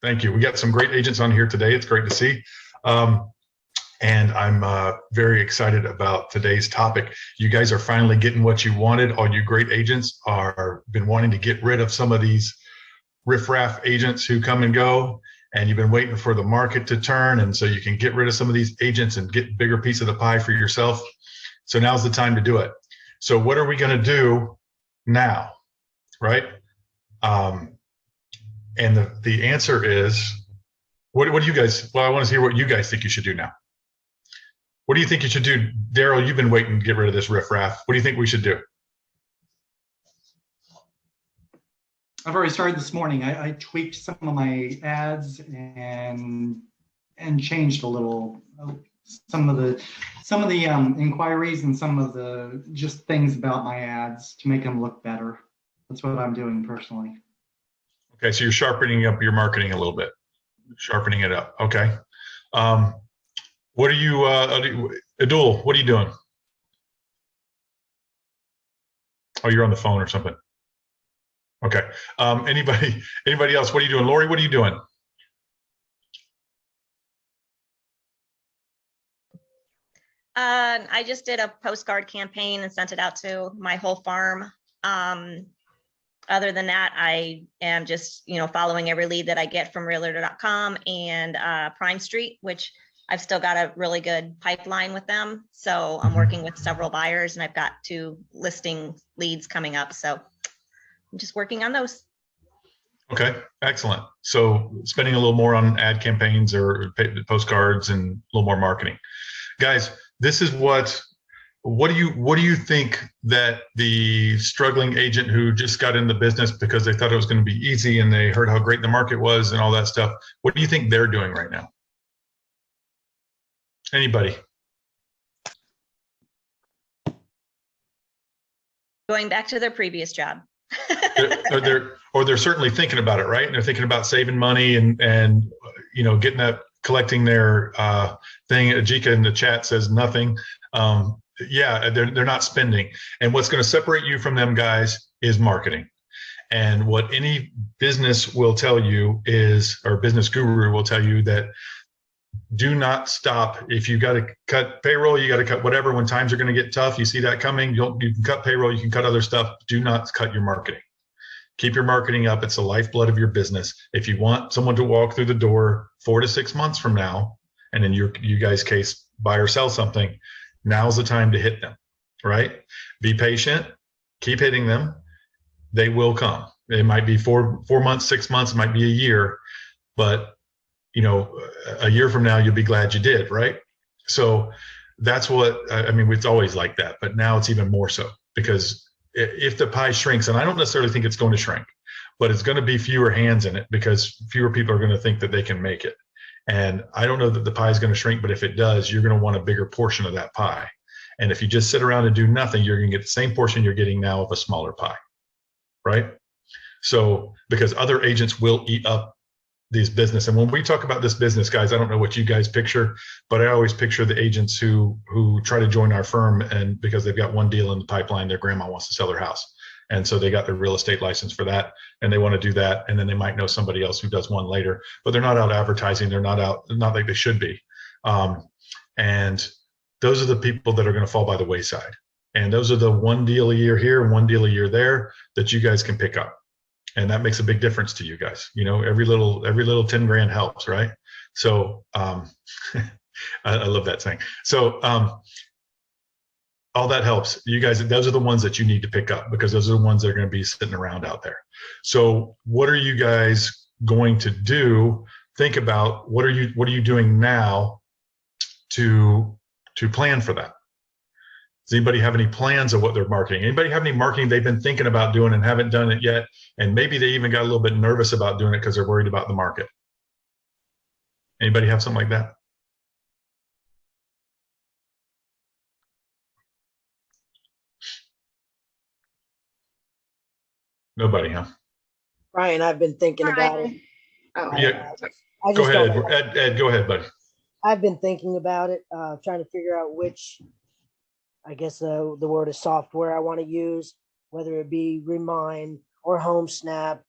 Thank you. We got some great agents on here today. It's great to see. And I'm very excited about today's topic. You guys are finally getting what you wanted. All you great agents are been wanting to get rid of some of these riffraff agents who come and go, and you've been waiting for the market to turn. And so you can get rid of some of these agents and get a bigger piece of the pie for yourself. So now's the time to do it. So what are we going to do now? Right? And the answer is, what do you guys, well, I want to hear what you guys think you should do now. What do you think you should do? Daryl, you've been waiting to get rid of this riffraff. What do you think we should do? I've already started this morning. I tweaked some of my ads and changed a little some of the inquiries and some of the just things about my ads to make them look better. That's what I'm doing personally. Okay, so you're sharpening up your marketing a little bit, sharpening it up. Okay. What are you, Adul, what are you doing? Oh, you're on the phone or something. Okay. Anybody else? What are you doing? Lori, what are you doing? I just did a postcard campaign and sent it out to my whole farm. Other than that, I am just, following every lead that I get from realtor.com and Prime Street, which I've still got a really good pipeline with them. So I'm working with several buyers and I've got 2 listing leads coming up. So I'm just working on those. Okay, excellent. So spending a little more on ad campaigns or postcards and a little more marketing. Guys, this is what do you think that the struggling agent who just got in the business because they thought it was going to be easy and they heard how great the market was and all that stuff, what do you think they're doing right now? Anybody? Going back to their previous job. they're certainly thinking about it, right? And they're thinking about saving money and getting that, collecting their thing. Ajika in the chat says nothing. Yeah, they're not spending. And what's going to separate you from them guys is marketing. And what any business will tell you is, or business guru will tell you, that do not stop. If you got to cut payroll, you got to cut whatever. When times are going to get tough, you see that coming. You can cut payroll, you can cut other stuff. Do not cut your marketing. Keep your marketing up. It's the lifeblood of your business. If you want someone to walk through the door 4 to 6 months from now, and in you guys' case, buy or sell something, now's the time to hit them, right? Be patient, keep hitting them. They will come. It might be 4 months, 6 months, it might be a year, but a year from now, you'll be glad you did, right? So that's what, it's always like that, but now it's even more so, because if the pie shrinks, and I don't necessarily think it's going to shrink, but it's going to be fewer hands in it because fewer people are going to think that they can make it. And I don't know that the pie is going to shrink, but if it does, you're going to want a bigger portion of that pie. And if you just sit around and do nothing, you're going to get the same portion you're getting now of a smaller pie, right? So, because other agents will eat up these business. And when we talk about this business, guys, I don't know what you guys picture, but I always picture the agents who try to join our firm, and because they've got one deal in the pipeline, their grandma wants to sell their house. And so they got their real estate license for that, and they want to do that. And then they might know somebody else who does one later, but they're not out advertising. They're not out, not like they should be. And those are the people that are going to fall by the wayside. And those are the one deal a year here and one deal a year there that you guys can pick up. And that makes a big difference to you guys. Every little 10 grand helps, right? So I love that saying. So all that helps. You guys, those are the ones that you need to pick up, because those are the ones that are going to be sitting around out there. So what are you guys going to do? Think about what are you doing now to plan for that? Does anybody have any plans of what they're marketing? Anybody have any marketing they've been thinking about doing and haven't done it yet? And maybe they even got a little bit nervous about doing it because they're worried about the market. Anybody have something like that? Nobody, huh? Brian, I've been thinking about it. Oh. Yeah. Go ahead, Ed, go ahead, buddy. I've been thinking about it, trying to figure out which, I guess the word is software I want to use, whether it be Remind or HomeSnap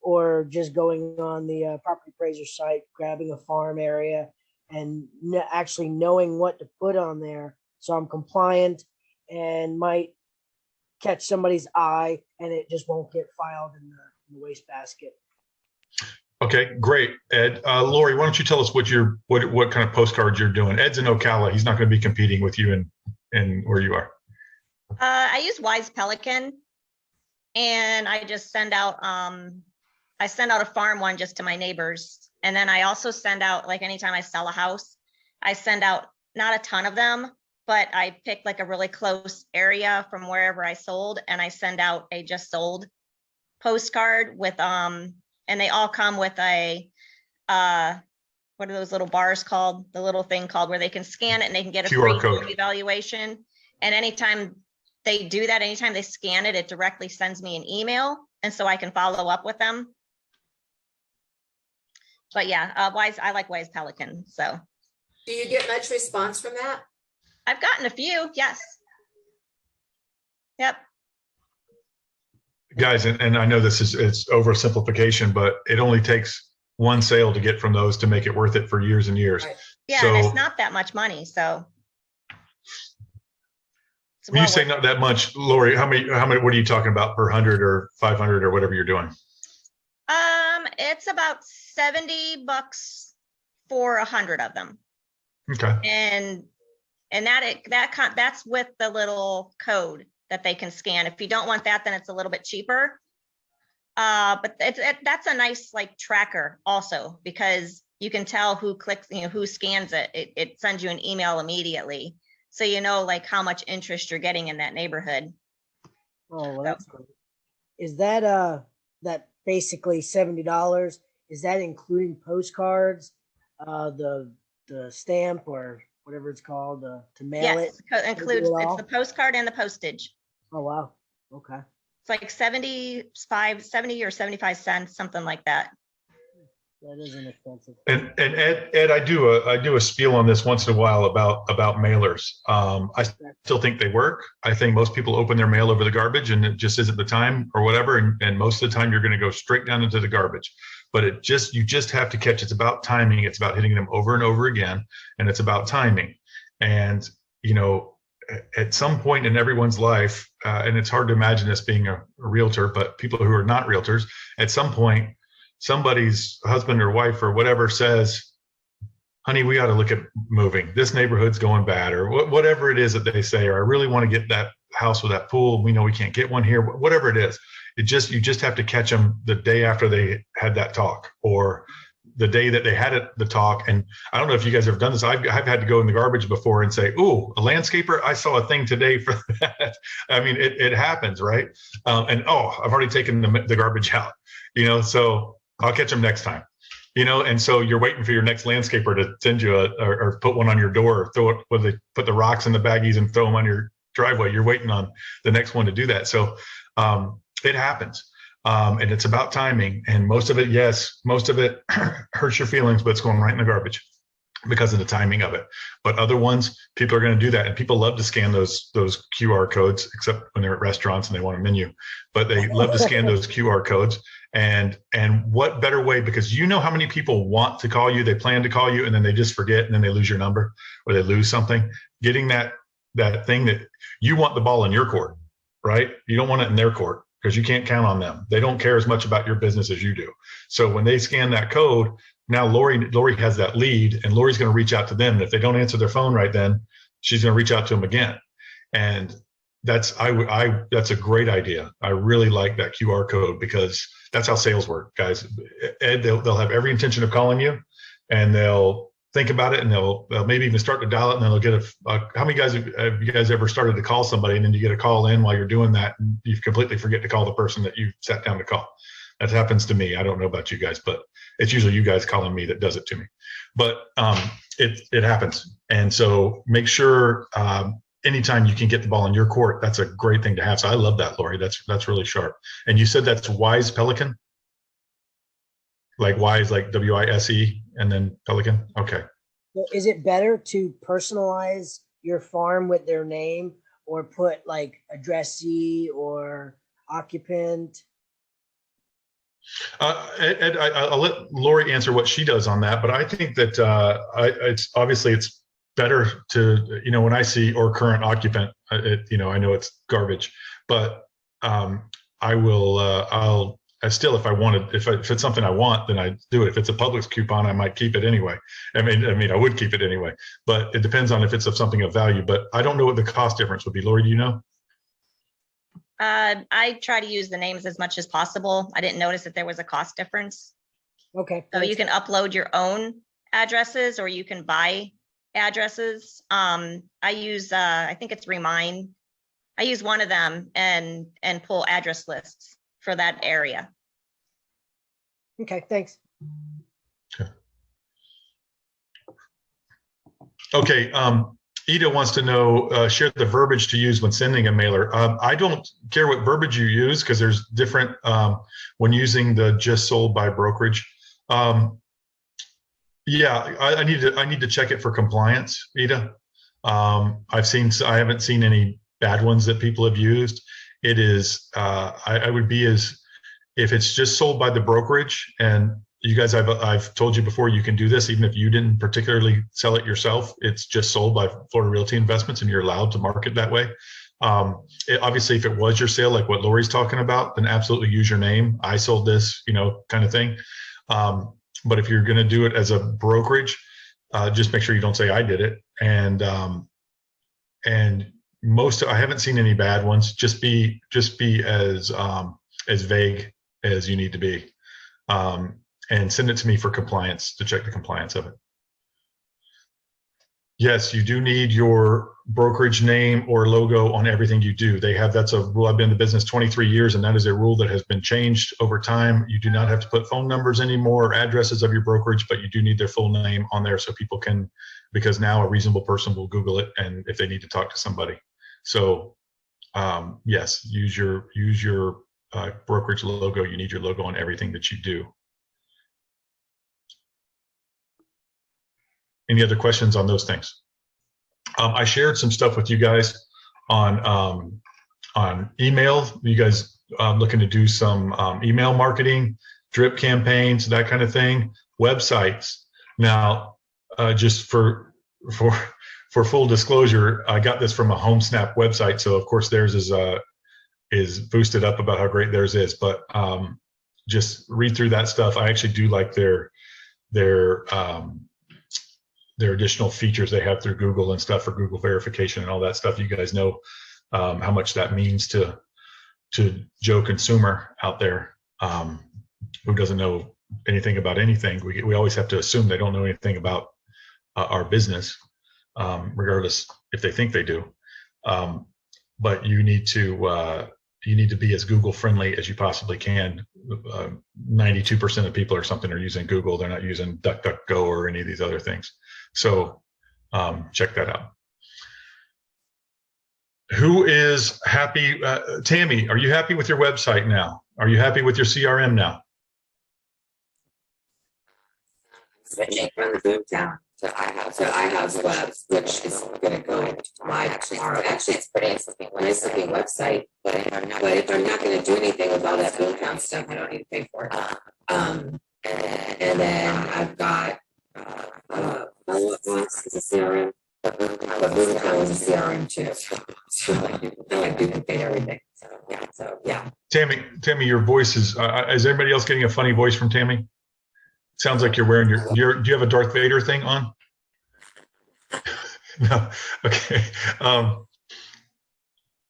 or just going on the property appraiser site, grabbing a farm area and actually knowing what to put on there. So I'm compliant and might catch somebody's eye and it just won't get filed in the wastebasket. Okay, great, Ed. Lori, why don't you tell us what kind of postcards you're doing? Ed's in Ocala. He's not going to be competing with you in where you are. I use Wise Pelican, and I just send out a farm one just to my neighbors. And then I also send out, like, anytime I sell a house, I send out not a ton of them, but I pick like a really close area from wherever I sold, and I send out a just sold postcard with and they all come with a what are those little bars called? The little thing called where they can scan it and they can get a QR free code. evaluation. And anytime they do that, anytime they scan it, it directly sends me an email, and so I can follow up with them. But yeah, I like Wise Pelican. So Do you get much response from that? I've gotten a few, yes. Yep. Guys, and I know it's oversimplification, but it only takes one sale to get from those to make it worth it for years and years. Right. Yeah, and So- it's not that much money, so. It's When you well say worth not that much, Lori, how many, what are you talking about per 100 or 500 or whatever you're doing? It's about $70 for 100 of them. Okay. And that's with the little code that they can scan. If you don't want that, then it's a little bit cheaper. But that's a nice like tracker also, because you can tell who clicks, who scans it. It sends you an email immediately. So you know like how much interest you're getting in that neighborhood. Oh, well, that's great. Is that basically $70? Is that including postcards, the stamp or whatever it's called, to mail it? Yes, includes, it it's all? the postcard and the postage. Oh, wow. Okay. It's like 70 or 75 cents, something like that. That is inexpensive. And Ed, I do a spiel on this once in a while about mailers. I still think they work. I think most people open their mail over the garbage and it just isn't the time or whatever. And most of the time you're going to go straight down into the garbage. But you just have to catch. It's about timing. It's about hitting them over and over again. And it's about timing. And, at some point in everyone's life, and it's hard to imagine this being a realtor, but people who are not realtors, at some point, somebody's husband or wife or whatever says, honey, we ought to look at moving. This neighborhood's going bad, or whatever it is that they say, or I really want to get that house with that pool. We know we can't get one here, whatever it is. You just have to catch them the day after they had that talk, or the day that they had the talk. And I don't know if you guys have done this. I've had to go in the garbage before and say, "Ooh, a landscaper! I saw a thing today for that." I mean, it happens, right? And I've already taken the garbage out. So I'll catch them next time. And so you're waiting for your next landscaper to send you or put one on your door, or throw it where they put the rocks in the baggies and throw them on your driveway. You're waiting on the next one to do that. So it happens. And it's about timing, and most of it hurts your feelings, but it's going right in the garbage because of the timing of it. But other ones, people are going to do that, and people love to scan those QR codes, except when they're at restaurants and they want a menu. But they love to scan those QR codes. And what better way? Because how many people want to call you, they plan to call you, and then they just forget, and then they lose your number or they lose something. Getting that thing that you want the ball in your court, right? You don't want it in their court, because you can't count on them. They don't care as much about your business as you do. So when they scan that code, now Lori has that lead, and Lori's going to reach out to them. And if they don't answer their phone right then, she's going to reach out to them again. And that's a great idea. I really like that QR code, because that's how sales work, guys. Ed, they'll have every intention of calling you, and they'll think about it, and they'll maybe even start to dial it, and then they'll get how many guys have you guys ever started to call somebody, and then you get a call in while you're doing that, and you completely forget to call the person that you sat down to call? That happens to me. I don't know about you guys, but it's usually you guys calling me that does it to me. But it happens. And so make sure anytime you can get the ball in your court, that's a great thing to have. So I love that, Lori. That's really sharp. And you said that's Wise Pelican? Like Wise, like WISE, and then Pelican? Okay. So is it better to personalize your farm with their name, or put like addressee or occupant? Ed, I'll let Lori answer what she does on that, but I think that it's obviously it's better to, when I see or current occupant, I know it's garbage, but I will, still, if I wanted, if it's something I want, then I do it. If it's a Publix coupon, I might keep it anyway. I mean, I would keep it anyway, but it depends on if it's of something of value, but I don't know what the cost difference would be. Lori, do you know? I try to use the names as much as possible. I didn't notice that there was a cost difference. Okay. So you can upload your own addresses or you can buy addresses. I use, I think it's Remind. I use one of them and pull address lists for that area. Okay, thanks. Okay. Ida wants to know, share the verbiage to use when sending a mailer. I don't care what verbiage you use because there's different when using the just sold by brokerage. Yeah, I need to check it for compliance, Ida. I haven't seen any bad ones that people have used. It is, I would be as, if it's just sold by the brokerage, and you guys, I've told you before, you can do this even if you didn't particularly sell it yourself. It's just sold by Florida Realty Investments, and you're allowed to market that way. Obviously, if it was your sale, like what Lori's talking about, then absolutely use your name. I sold this, kind of thing. But if you're going to do it as a brokerage, just make sure you don't say I did it. And I haven't seen any bad ones. Just be as vague as you need to be. And send it to me for compliance, to check the compliance of it. Yes, you do need your brokerage name or logo on everything you do. That's a rule. I've been in the business 23 years, and that is a rule that has been changed over time. You do not have to put phone numbers anymore or addresses of your brokerage, but you do need their full name on there so people can, because now a reasonable person will Google it, and if they need to talk to somebody. So yes, use your brokerage logo. You need your logo on everything that you do. Any other questions on those things? I shared some stuff with you guys on email. You guys looking to do some email marketing, drip campaigns, that kind of thing, websites. Now, just for full disclosure, I got this from a HomeSnap website, so of course theirs is boosted up about how great theirs is. But just read through that stuff. I actually do like their additional features they have through Google and stuff for Google verification and all that stuff. You guys know how much that means to Joe consumer out there who doesn't know anything about anything. We always have to assume they don't know anything about our business, regardless if they think they do. But you need to be as Google friendly as you possibly can. 92% of people or something are using Google. They're not using DuckDuckGo or any of these other things. So check that out. Who is happy? Tammy, are you happy with your website now? Are you happy with your CRM now? Switching from the Boomtown to iHouse Web, which is going to go live tomorrow. Actually, it's pretty nice looking website, but if I'm not going to do anything with all that Boomtown stuff, I don't need to pay for it. And then I've got Follow-Up Boss is a CRM, but Boomtown is a CRM too. So I duplicate everything. So yeah. Tammy, your voice is everybody else getting a funny voice from Tammy? Sounds like you're wearing do you have a Darth Vader thing on? No. Okay.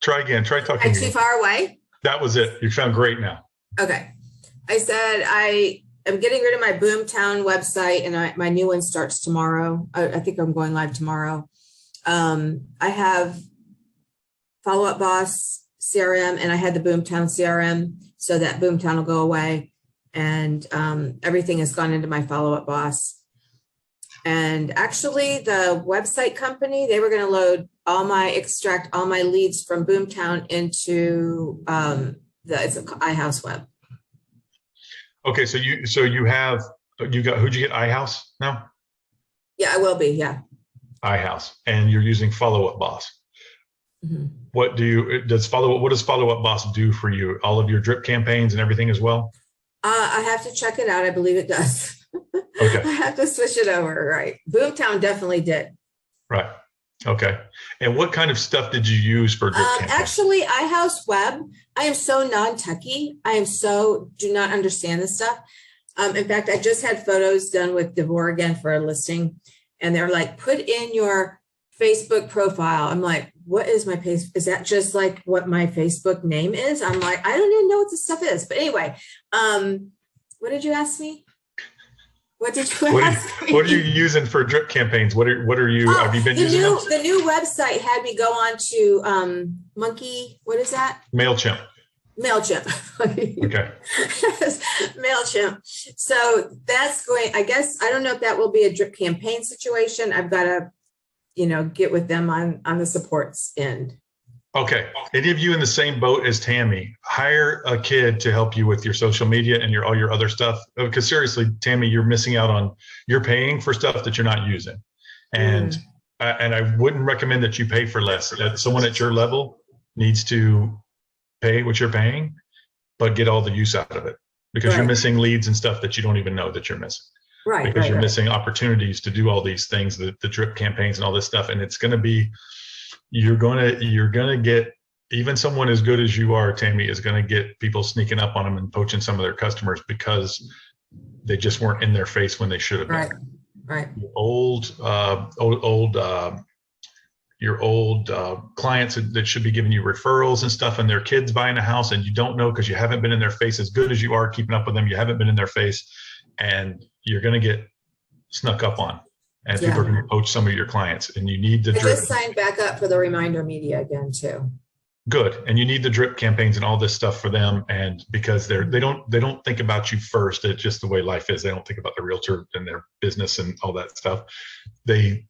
Try again. Try talking. Too far away? That was it. You sound great now. Okay. I said I am getting rid of my Boomtown website, and my new one starts tomorrow. I think I'm going live tomorrow. I have Follow-Up Boss CRM, and I had the Boomtown CRM, so that Boomtown will go away. And everything has gone into my Follow-Up Boss. And actually, the website company, they were going to extract all my leads from Boomtown into it's iHouse Web. Okay, so who'd you get iHouse now? Yeah, I will be. Yeah. iHouse, and you're using Follow-Up Boss. Mm-hmm. What does Follow-Up Boss do for you? All of your drip campaigns and everything as well? I have to check it out. I believe it does. Okay. I have to switch it over. Right. Boomtown definitely did. Right. Okay. And what kind of stuff did you use for drip campaign? Actually, iHouse Web, I am so non-techie. Do not understand this stuff. In fact, I just had photos done with Devore again for a listing, and they're like, put in your Facebook profile. I'm like, what is my face? Is that just like what my Facebook name is? I'm like, I don't even know what this stuff is. But anyway, what did you ask me? What did you ask me? What are you using for drip campaigns? What are you, have you been using them? The new website had me go on to Monkey, what is that? MailChimp. MailChimp. Okay. MailChimp. So that's going, I guess, I don't know if that will be a drip campaign situation. I've got to, get with them on the supports end. Okay. Any of you in the same boat as Tammy, hire a kid to help you with your social media and all your other stuff. Because seriously, Tammy, you're missing out on, you're paying for stuff that you're not using. And I wouldn't recommend that you pay for less. That someone at your level needs to pay what you're paying, but get all the use out of it, because you're missing leads and stuff that you don't even know that you're missing. Right. Because you're missing opportunities to do all these things, the drip campaigns and all this stuff. And it's going to be, you're going to get, even someone as good as you are, Tammy, is going to get people sneaking up on them and poaching some of their customers because they just weren't in their face when they should have been. Right. Your old clients that should be giving you referrals and stuff, and their kids buying a house, and you don't know because you haven't been in their face. As good as you are keeping up with them, you haven't been in their face, and you're going to get snuck up on, and people are going to poach some of your clients. And you need the I drip. just signed back up for the reminder media again too. Good. And you need the drip campaigns and all this stuff for them. And because they don't think about you first. It's just the way life is. They don't think about the realtor and their business and all that stuff. They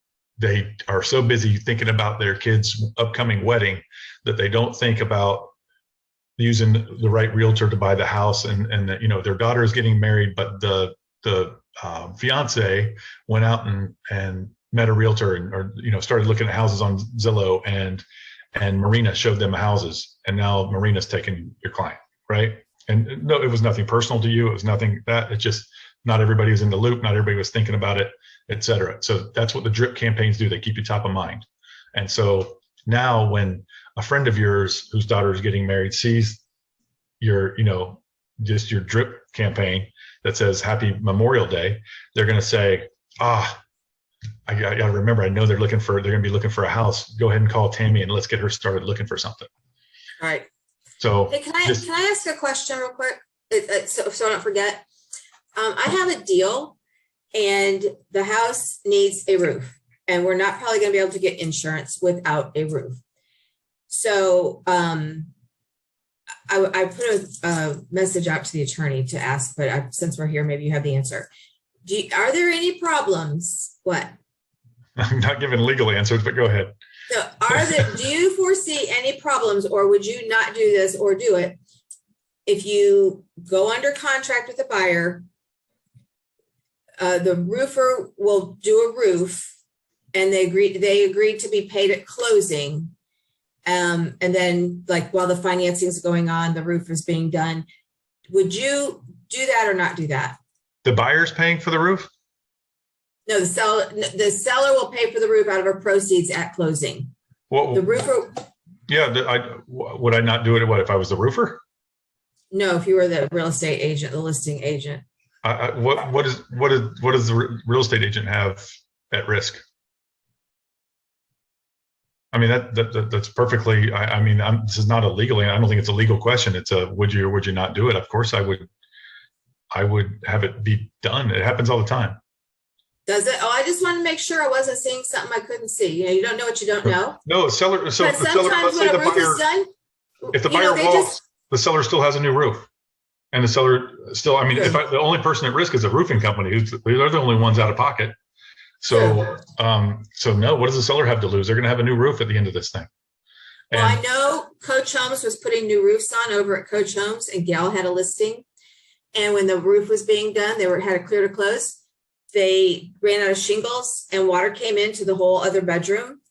are so busy thinking about their kids' upcoming wedding that they don't think about using the right realtor to buy the house. And their daughter is getting married, but the fiance went out and met a realtor or started looking at houses on Zillow, and Marina showed them houses, and now Marina's taking your client, right? And no, it was nothing personal to you. It was nothing that, it's just not everybody was in the loop. Not everybody was thinking about it, et cetera. So that's what the drip campaigns do. They keep you top of mind. And so now when a friend of yours whose daughter is getting married sees your, just your drip campaign that says Happy Memorial Day, they're going to say, I got to remember, I know they're going to be looking for a house. Go ahead and call Tammy and let's get her started looking for something. All right. So hey, can I ask a question real quick? So I don't forget. I have a deal and the house needs a roof, and we're not probably going to be able to get insurance without a roof. So I put a message out to the attorney to ask, but since we're here, maybe you have the answer. Are there any problems? What? I'm not giving legal answers, but go ahead. So do you foresee any problems, or would you not do this or do it if you go under contract with a buyer? The roofer will do a roof, and they agreed to be paid at closing. And then, like, while the financing is going on, the roof is being done. Would you do that or not do that? The buyer's paying for the roof? No, the seller will pay for the roof out of her proceeds at closing. Well, the roofer. Yeah, would I not do it? What if I was the roofer? No, if you were the real estate agent, the listing agent. What does the real estate agent have at risk? I mean, that's perfectly. This is not a legal. I don't think it's a legal question. It's a would you or would you not do it? Of course, I would have it be done. It happens all the time. Does it? Oh, I just wanted to make sure I wasn't seeing something I couldn't see. You don't know what you don't know. No, the seller. So but the seller, let's say the buyer, done, if the buyer walks, the seller still has a new roof, and the seller still. I mean, the only person at risk is a roofing company. They're the only ones out of pocket. So, so no. What does the seller have to lose? They're going to have a new roof at the end of this thing. Well, I know Coach Homes was putting new roofs on over at Coach Homes, and Gal had a listing. And when the roof was being done, had a clear to close. They ran out of shingles, and water came into the whole other bedroom.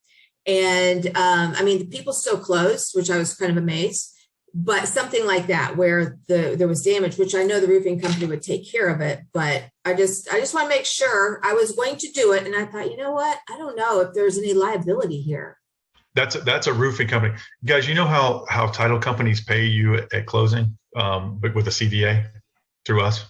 And the people still closed, which I was kind of amazed. But something like that where there was damage, which I know the roofing company would take care of it, but I just want to make sure. I was going to do it, and I thought, you know what? I don't know if there's any liability here. That's a roofing company. Guys, you know how title companies pay you at closing, but with a CDA through us?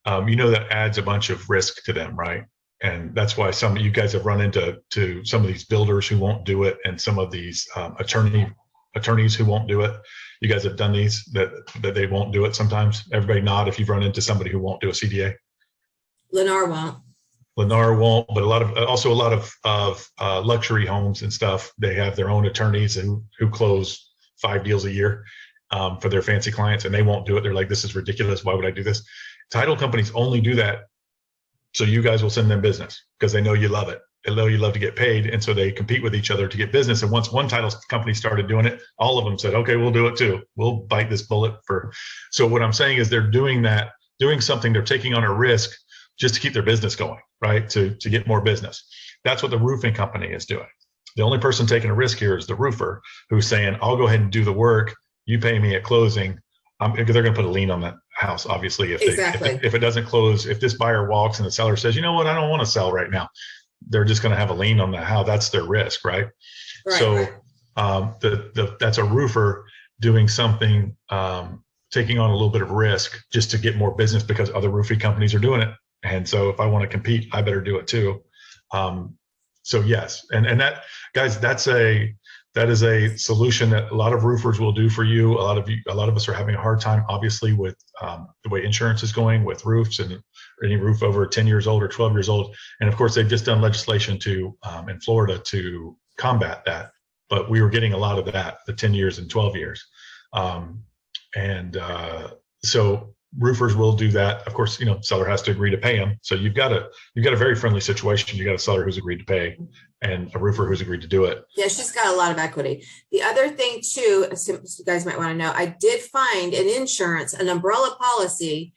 You know that adds a bunch of risk to them, right? And that's why some of you guys have run into some of these builders who won't do it, and some of these attorneys who won't do it. You guys have done these that they won't do it sometimes. Everybody nod if you've run into somebody who won't do a CDA. Lennar won't. Lennar won't, but a lot of luxury homes and stuff, they have their own attorneys who close 5 deals a year for their fancy clients, and they won't do it. They're like, this is ridiculous. Why would I do this? Title companies only do that so you guys will send them business because they know you love it. They know you love to get paid, and so they compete with each other to get business. And once one title company started doing it, all of them said, okay, we'll do it too. We'll bite this bullet for. So what I'm saying is they're doing something, they're taking on a risk just to keep their business going, right? To get more business. That's what the roofing company is doing. The only person taking a risk here is the roofer who's saying, I'll go ahead and do the work. You pay me at closing. They're going to put a lien on that house, obviously. If it doesn't close, if this buyer walks and the seller says, you know what, I don't want to sell right now, they're just going to have a lien on the house. That's their risk, right? So that's a roofer doing something, taking on a little bit of risk just to get more business because other roofing companies are doing it. And so if I want to compete, I better do it too. So yes, and that, guys, that is a solution that a lot of roofers will do for you. A lot of us are having a hard time, obviously, with the way insurance is going with roofs, and any roof over 10 years old or 12 years old. And of course, they've just done legislation in Florida to combat that. But we were getting a lot of that, the 10 years and 12 years. So roofers will do that. Of course, seller has to agree to pay them. So you've got a very friendly situation. You got a seller who's agreed to pay and a roofer who's agreed to do it. Yeah, she's got a lot of equity. The other thing too, you guys might want to know, I did find in insurance an umbrella policy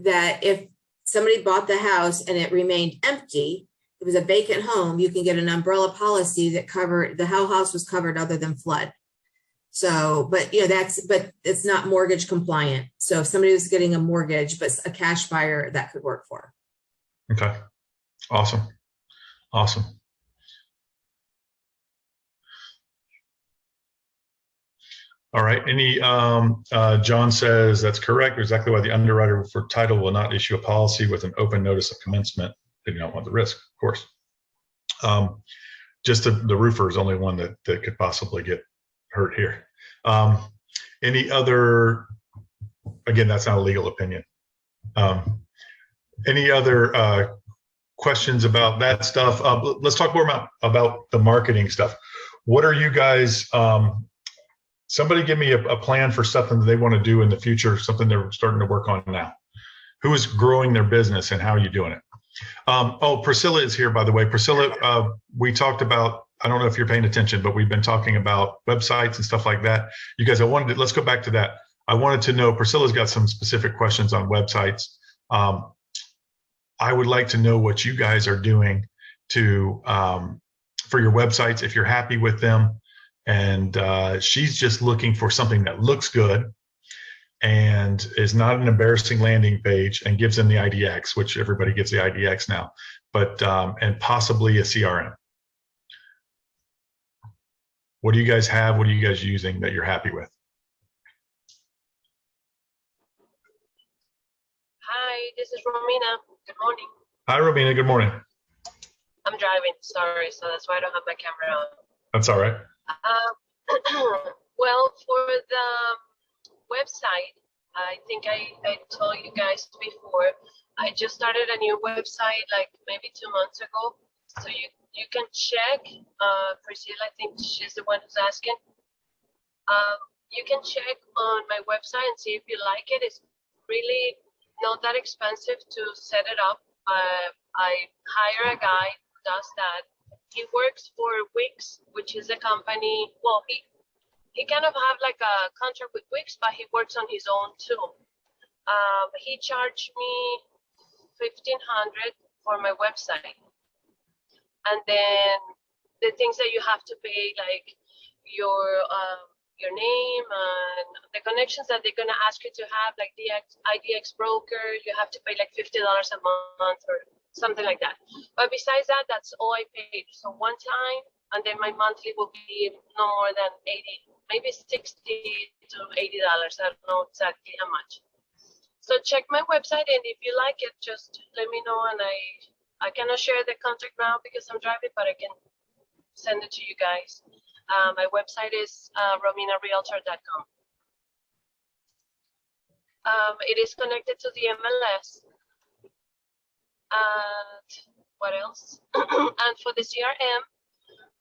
that if somebody bought the house and it remained empty, it was a vacant home, you can get an umbrella policy that covered the whole house was covered other than flood. So, but it's not mortgage compliant. So if somebody was getting a mortgage, but a cash buyer, that could work for. Okay. Awesome. All right. John says that's correct. Exactly why the underwriter for title will not issue a policy with an open notice of commencement. They do not want the risk, of course. Just the roofer is only one that could possibly get hurt here. Any other, again, that's not a legal opinion. Any other questions about that stuff? Let's talk more about the marketing stuff. What are you guys, somebody give me a plan for something that they want to do in the future, something they're starting to work on now. Who is growing their business and how are you doing it? Priscilla is here, by the way. Priscilla, we talked about, I don't know if you're paying attention, but we've been talking about websites and stuff like that. You guys, let's go back to that. I wanted to know, Priscilla's got some specific questions on websites. I would like to know what you guys are doing for your websites, if you're happy with them. And she's just looking for something that looks good and is not an embarrassing landing page and gives them the IDX, which everybody gets the IDX now, but and possibly a CRM. What do you guys have? What are you guys using that you're happy with? Hi, this is Romina. Good morning. Hi, Romina. Good morning. I'm driving, sorry, so that's why I don't have my camera on. That's all right. Well, for the website, I think I told you guys before, I just started a new website like maybe 2 months ago. So you can check, Priscilla, I think she's the one who's asking. You can check on my website and see if you like it. It's really not that expensive to set it up. I hire a guy who does that. He works for Wix, which is a company. Well, he kind of have like a contract with Wix, but he works on his own too. He charged me $1,500 for my website, and then the things that you have to pay, like your your name and the connections that they're gonna ask you to have, like the IDX broker. You have to pay like $50 a month or something like that. But besides that, that's all I paid. So one time, and then my monthly will be no more than 80, maybe 60 to $80. I don't know exactly how much. So check my website, and if you like it, just let me know. And I cannot share the contact now because I'm driving, but I can send it to you guys. My website is rominarealtor.com. It is connected to the MLS. And what else? And for the CRM,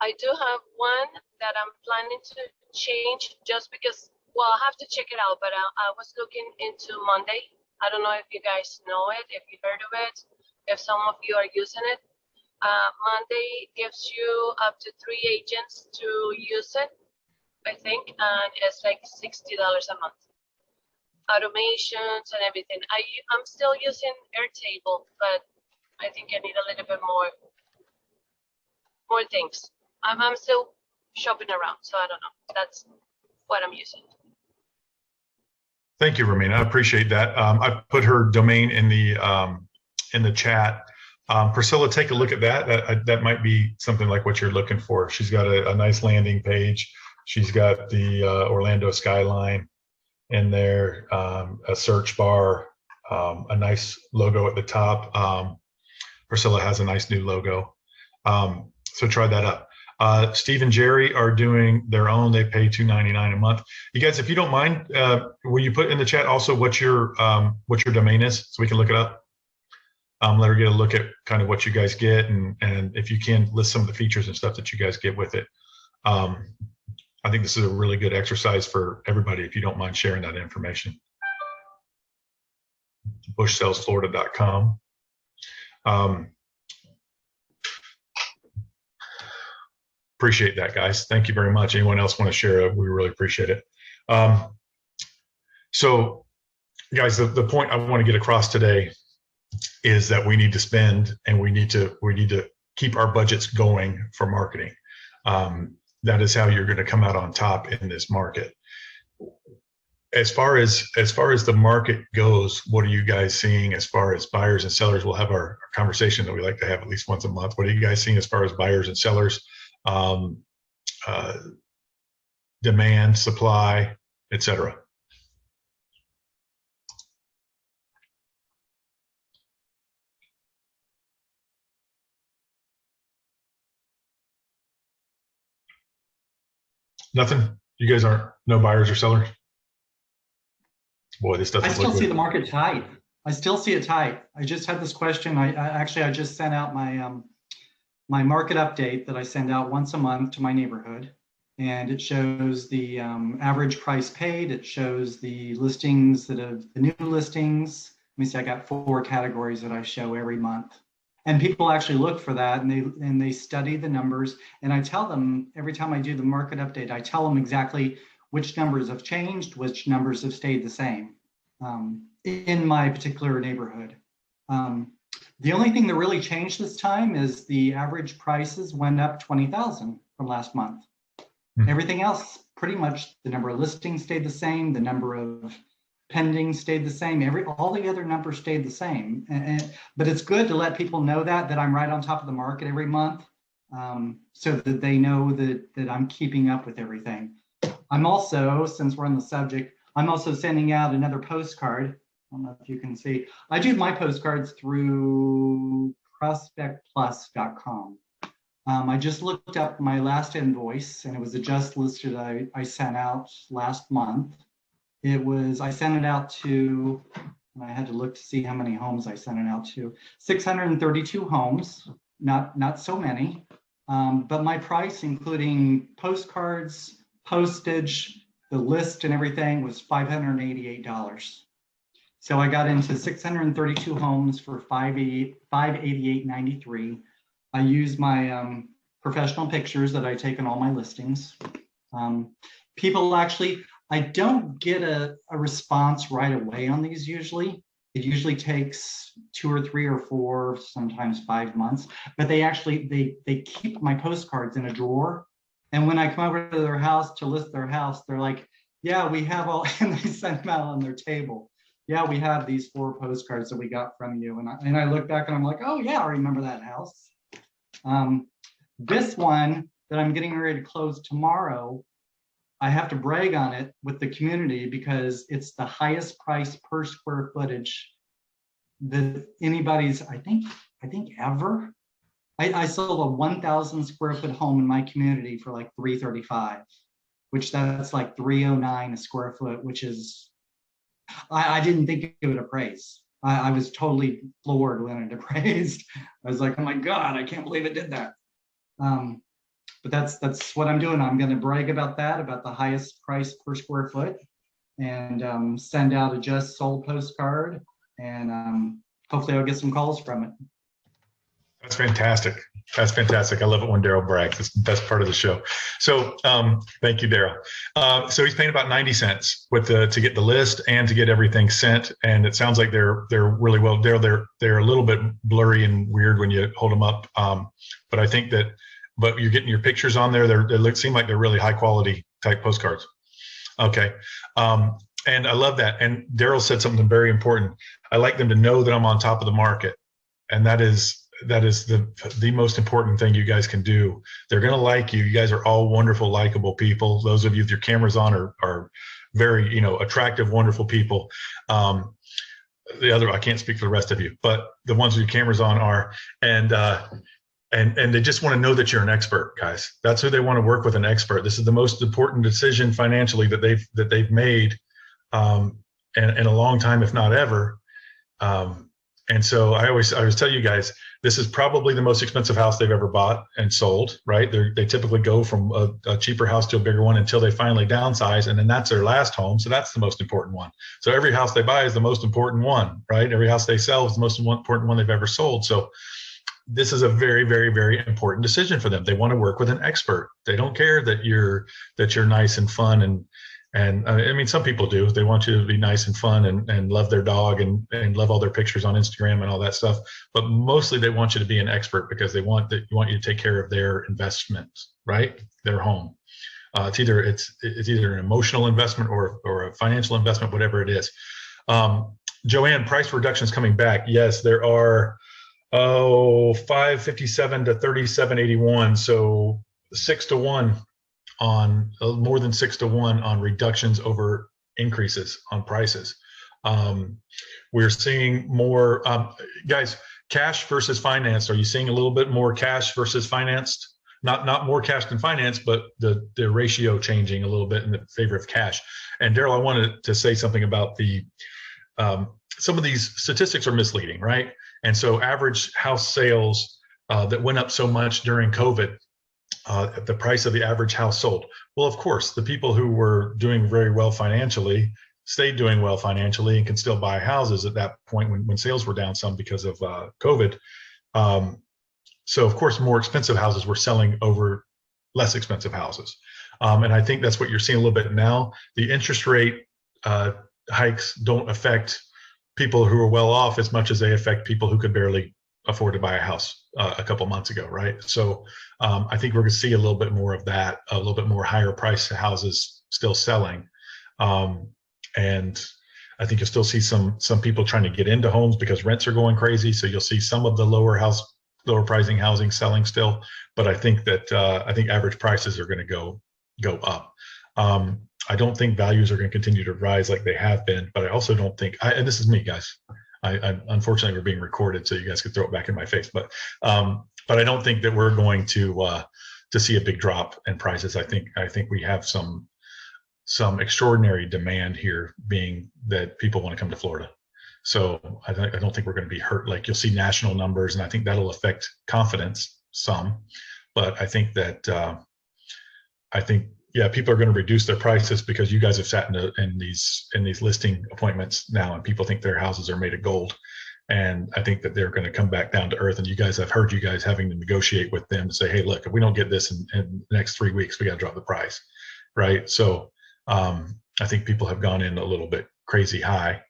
I do have one that I'm planning to change just because, well, I'll have to check it out, but I was looking into Monday. I don't know if you guys know it, if you heard of it, if some of you are using it. Monday gives you up to 3 agents to use it, I think, and it's like $60 a month. Automations and everything. I'm still using Airtable, but I think I need a little bit more things. I'm still shopping around, so I don't know. That's what I'm using. Thank you, Romina. I appreciate that. I put her domain in the chat. Priscilla, take a look at that. That might be something like what you're looking for. She's got a nice landing page. She's got the Orlando skyline in there, a search bar, a nice logo at the top. Priscilla has a nice new logo. So try that up. Steve and Jerry are doing their own. They pay $2.99 a month. You guys, if you don't mind, will you put in the chat also what your domain is so we can look it up? Let her get a look at kind of what you guys get, and if you can list some of the features and stuff that you guys get with it. I think this is a really good exercise for everybody if you don't mind sharing that information. bushsalesflorida.com. Appreciate that, guys. Thank you very much. Anyone else want to share? We really appreciate it. So, guys, the point I want to get across today is that we need to spend, and we need to keep our budgets going for marketing. That is how you're going to come out on top in this market. As far as the market goes, what are you guys seeing as far as buyers and sellers? We'll have our conversation that we like to have at least once a month. What are you guys seeing as far as buyers and sellers, demand, supply, etc.? Nothing? You guys aren't, no buyers or sellers? Boy, this doesn't I look still good. see the market tight. I still see it tight. I just had this question. I just sent out my my market update that I send out once a month to my neighborhood, and it shows the average price paid. It shows the listings the new listings. Let me see. I got 4 categories that I show every month. And people actually look for that, and they study the numbers. And I tell them every time I do the market update, I tell them exactly which numbers have changed, which numbers have stayed the same in my particular neighborhood. The only thing that really changed this time is the average prices went up 20,000 from last month. Everything else, pretty much the number of listings stayed the same, the number of pending stayed the same. All the other numbers stayed the same. But it's good to let people know that I'm right on top of the market every month, so that they know that I'm keeping up with everything. I'm also, since we're on the subject, I'm also sending out another postcard. I don't know if you can see. I do my postcards through prospectplus.com. I just looked up my last invoice, and it was a just listed I sent out last month. I sent it out to, and I had to look to see how many homes I sent it out to. 632 homes, not so many, but my price, including postcards, postage, the list and everything, was $588. So I got into 632 homes for $588.93. I use my professional pictures that I take in all my listings. People actually, I don't get a response right away on these usually. It usually takes 2 or 3 or 4, sometimes 5 months, but they keep my postcards in a drawer. And when I come over to their house to list their house, they're like, yeah, we have all, and they send them out on their table. Yeah, we have these 4 postcards that we got from you. And I look back and I'm like, oh yeah, I remember that house. This one that I'm getting ready to close tomorrow, I have to brag on it with the community because it's the highest price per square footage that anybody's, I think ever. I sold a 1,000 square foot home in my community for like $335, which that's like $309 a square foot, which is, I didn't think it would appraise. I was totally floored when it appraised. I was like, oh my God, I can't believe it did that. But that's what I'm doing. I'm going to brag about that, about the highest price per square foot, and send out a just sold postcard, and hopefully I'll get some calls from it. That's fantastic. That's fantastic. I love it when Daryl brags. It's the best part of the show. So thank you, Daryl. So he's paying about 90 cents to get the list and to get everything sent. And it sounds like they're really well. Daryl, they're a little bit blurry and weird when you hold them up. But I think that, but you're getting your pictures on there. They seem like they're really high quality type postcards. Okay. And I love that. And Daryl said something very important. I like them to know that I'm on top of the market. And that is the most important thing you guys can do. They're going to like you. You guys are all wonderful, likable people. Those of you with your cameras on are very, attractive, wonderful people. I can't speak for the rest of you, but the ones with your cameras on are, and they just want to know that you're an expert, guys. That's who they want to work with, an expert. This is the most important decision financially that they've made in a long time, if not ever. And so I always tell you guys, this is probably the most expensive house they've ever bought and sold, right? They typically go from a cheaper house to a bigger one until they finally downsize, and then that's their last home. So that's the most important one. So every house they buy is the most important one, right? Every house they sell is the most important one they've ever sold. So this is a very, very, very important decision for them. They want to work with an expert. They don't care that you're nice and fun and I mean, some people do. They want you to be nice and fun and love their dog and love all their pictures on Instagram and all that stuff. But mostly they want you to be an expert because they want you to take care of their investment, right? Their home. It's either an emotional investment or a financial investment, whatever it is. Joanne, price reductions coming back. Yes, there are 557 to 3781. So 6 to 1. On more than 6 to 1 on reductions over increases on prices. We're seeing more, guys, cash versus financed. Are you seeing a little bit more cash versus financed? Not more cash than financed, but the ratio changing a little bit in the favor of cash. And Daryl, I wanted to say something about some of these statistics are misleading, right? And so average house sales that went up so much during COVID, the price of the average house sold. Well, of course, the people who were doing very well financially stayed doing well financially and can still buy houses at that point when sales were down some because of COVID. So, of course, more expensive houses were selling over less expensive houses. And I think that's what you're seeing a little bit now. The interest rate hikes don't affect people who are well off as much as they affect people who could barely afford to buy a house a couple months ago, right? So I think we're going to see a little bit more of that, a little bit more higher price houses still selling. And I think you'll still see some people trying to get into homes because rents are going crazy. So you'll see some of the lower pricing housing selling still. But I think that average prices are going to go up. I don't think values are going to continue to rise like they have been, but I also don't think, and this is me, guys. I unfortunately we're being recorded, so you guys could throw it back in my face. But I don't think that we're going to see a big drop in prices. I think we have some extraordinary demand here, being that people want to come to Florida. So I don't think we're going to be hurt. Like, you'll see national numbers, and I think that'll affect confidence some. But I think that people are going to reduce their prices because you guys have sat in these listing appointments now, and people think their houses are made of gold. And I think that they're going to come back down to earth. And I've heard you guys having to negotiate with them to say, hey, look, if we don't get this in the next 3 weeks, we got to drop the price, right? So I think people have gone in a little bit crazy high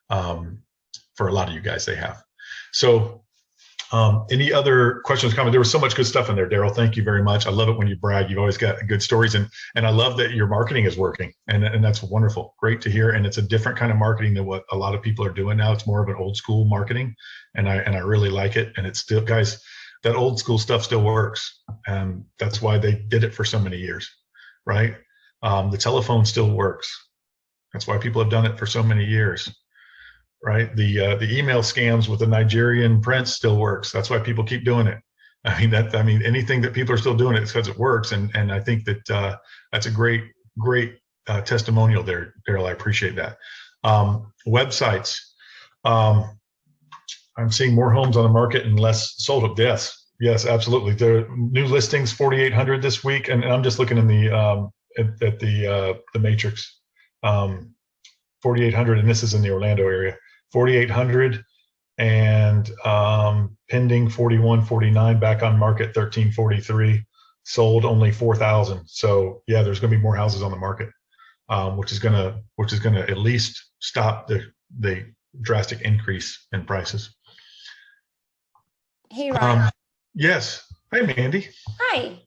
for a lot of you guys. They have. So Any other questions, comments? There was so much good stuff in there, Daryl. Thank you very much. I love it when you brag. You've always got good stories, and I love that your marketing is working, and that's wonderful. Great to hear. And it's a different kind of marketing than what a lot of people are doing now. It's more of an old school marketing, and I really like it. And it's still, guys, that old school stuff still works, and that's why they did it for so many years, right? The telephone still works. That's why people have done it for so many years. Right, the email scams with the Nigerian prince still works. That's why people keep doing it. I mean anything that people are still doing it's because it works, and I think that that's a great testimonial there, Daryl. I appreciate that. Websites. I'm seeing more homes on the market and less sold. Yes, absolutely. The new listings 4,800 this week, and I'm just looking in the at the matrix. 4,800, and this is in the Orlando area. 4,800 and pending 4,149, back on market 1,343, sold only 4,000. So yeah, there's going to be more houses on the market, which is gonna at least stop the drastic increase in prices. Hey, Ryan. Yes. Hey, Mandy. Hi.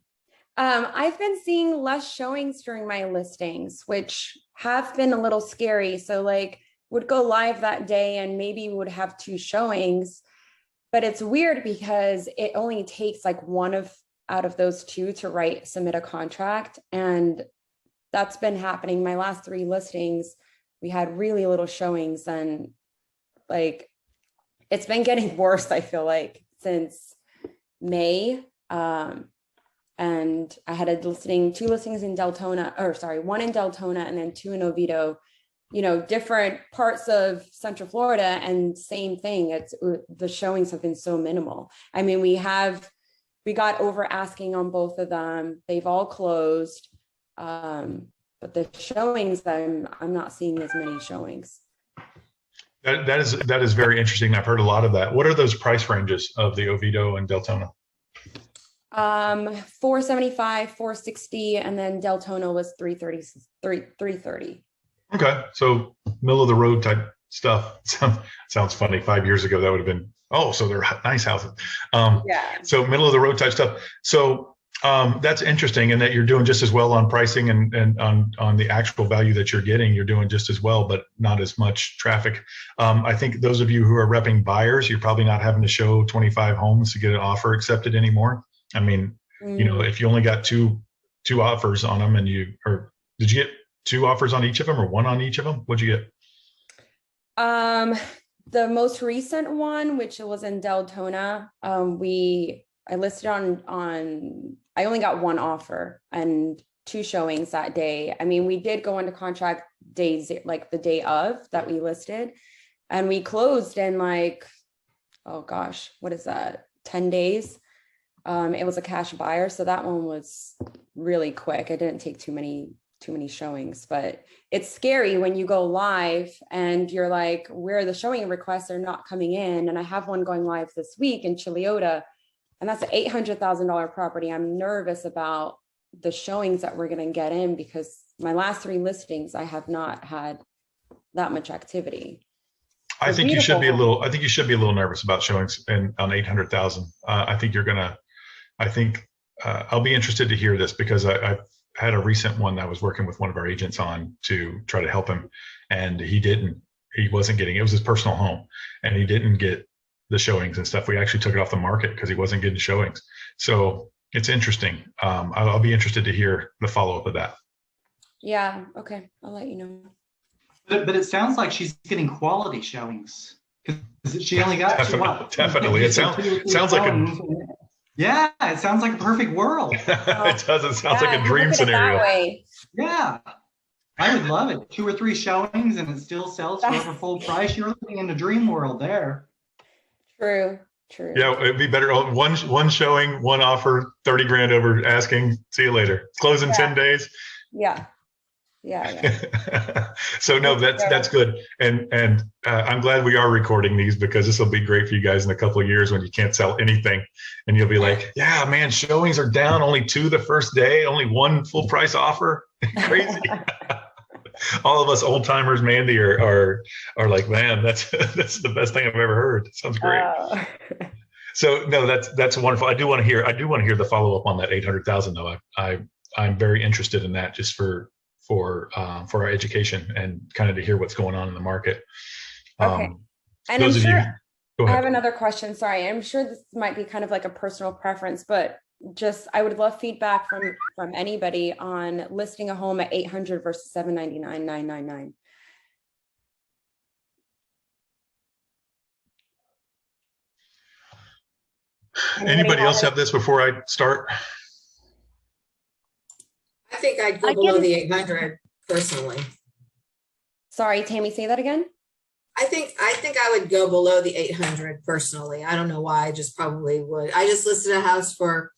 I've been seeing less showings during my listings, which have been a little scary. So like would go live that day and maybe would have 2 showings, but it's weird because it only takes like out of those 2 to submit a contract. And that's been happening. My last 3 listings, we had really little showings, and like, it's been getting worse, I feel like, since May. And I had 2 listings in Deltona, one in Deltona and then 2 in Oviedo, different parts of Central Florida, and same thing. It's the showings have been so minimal. I mean, we got over asking on both of them. They've all closed. But the showings, I'm not seeing as many showings. That is very interesting. I've heard a lot of that. What are those price ranges of the Oviedo and Deltona? 475, 460, and then Deltona was 330. Okay, so middle of the road type stuff. Sounds funny. 5 years ago, that would have been, so they're nice houses. Yeah. So middle of the road type stuff. So that's interesting, in that you're doing just as well on pricing and on the actual value that you're getting. You're doing just as well, but not as much traffic. I think those of you who are repping buyers, you're probably not having to show 25 homes to get an offer accepted anymore. I mean, if you only got two offers on them, did you get 2 offers on each of them or 1 on each of them? What'd you get? The most recent one, which was in Deltona, I listed I only got 1 offer and 2 showings that day. I mean, we did go into contract days, like the day of that we listed, and we closed in like, what is that? 10 days. It was a cash buyer, so that one was really quick. It didn't take too many showings, but it's scary when you go live and you're like, where the showing requests are not coming in. And I have one going live this week in Chiliota, and that's an $800,000 property. I'm nervous about the showings that we're going to get in, because my last 3 listings, I have not had that much activity. I think you should be a little nervous about showings on 800,000. I'll be interested to hear this, because I've had a recent one I was working with one of our agents on to try to help him, and he wasn't getting, it was his personal home, and he didn't get the showings and stuff. We actually took it off the market because he wasn't getting showings. So it's interesting. I'll be interested to hear the follow-up of that. Yeah. Okay. I'll let you know. But it sounds like she's getting quality showings, because she only got definitely. It sounds like yeah, it sounds like a perfect world. It does. It sounds like a dream scenario. Yeah, I would love it. 2 or 3 showings and it still sells for full price. You're living in a dream world there. True. Yeah, it'd be better. One showing, 1 offer, 30 grand over asking. See you later. Close in 10 days. Yeah. So no, that's good. And I'm glad we are recording these, because this will be great for you guys in a couple of years when you can't sell anything, and you'll be like, yeah, man, showings are down, only 2 the first day, only 1 full price offer. Crazy. All of us old timers, Mandy, are like, man, that's the best thing I've ever heard. Sounds great. So no, that's wonderful. I do want to hear the follow up on that 800,000 though. I'm very interested in that just for our education and kind of to hear what's going on in the market. Okay. And Those I'm of you, sure go I ahead. have another question. Sorry. I'm sure this might be kind of like a personal preference, but just I would love feedback from anybody on listing a home at 800 versus 799, 999. Anybody else have this before I start? I think I'd go I below can- the 800 personally. Sorry, Tammy, say that again. I think I would go below the 800 personally. I don't know why. I just probably would. I just listed a house or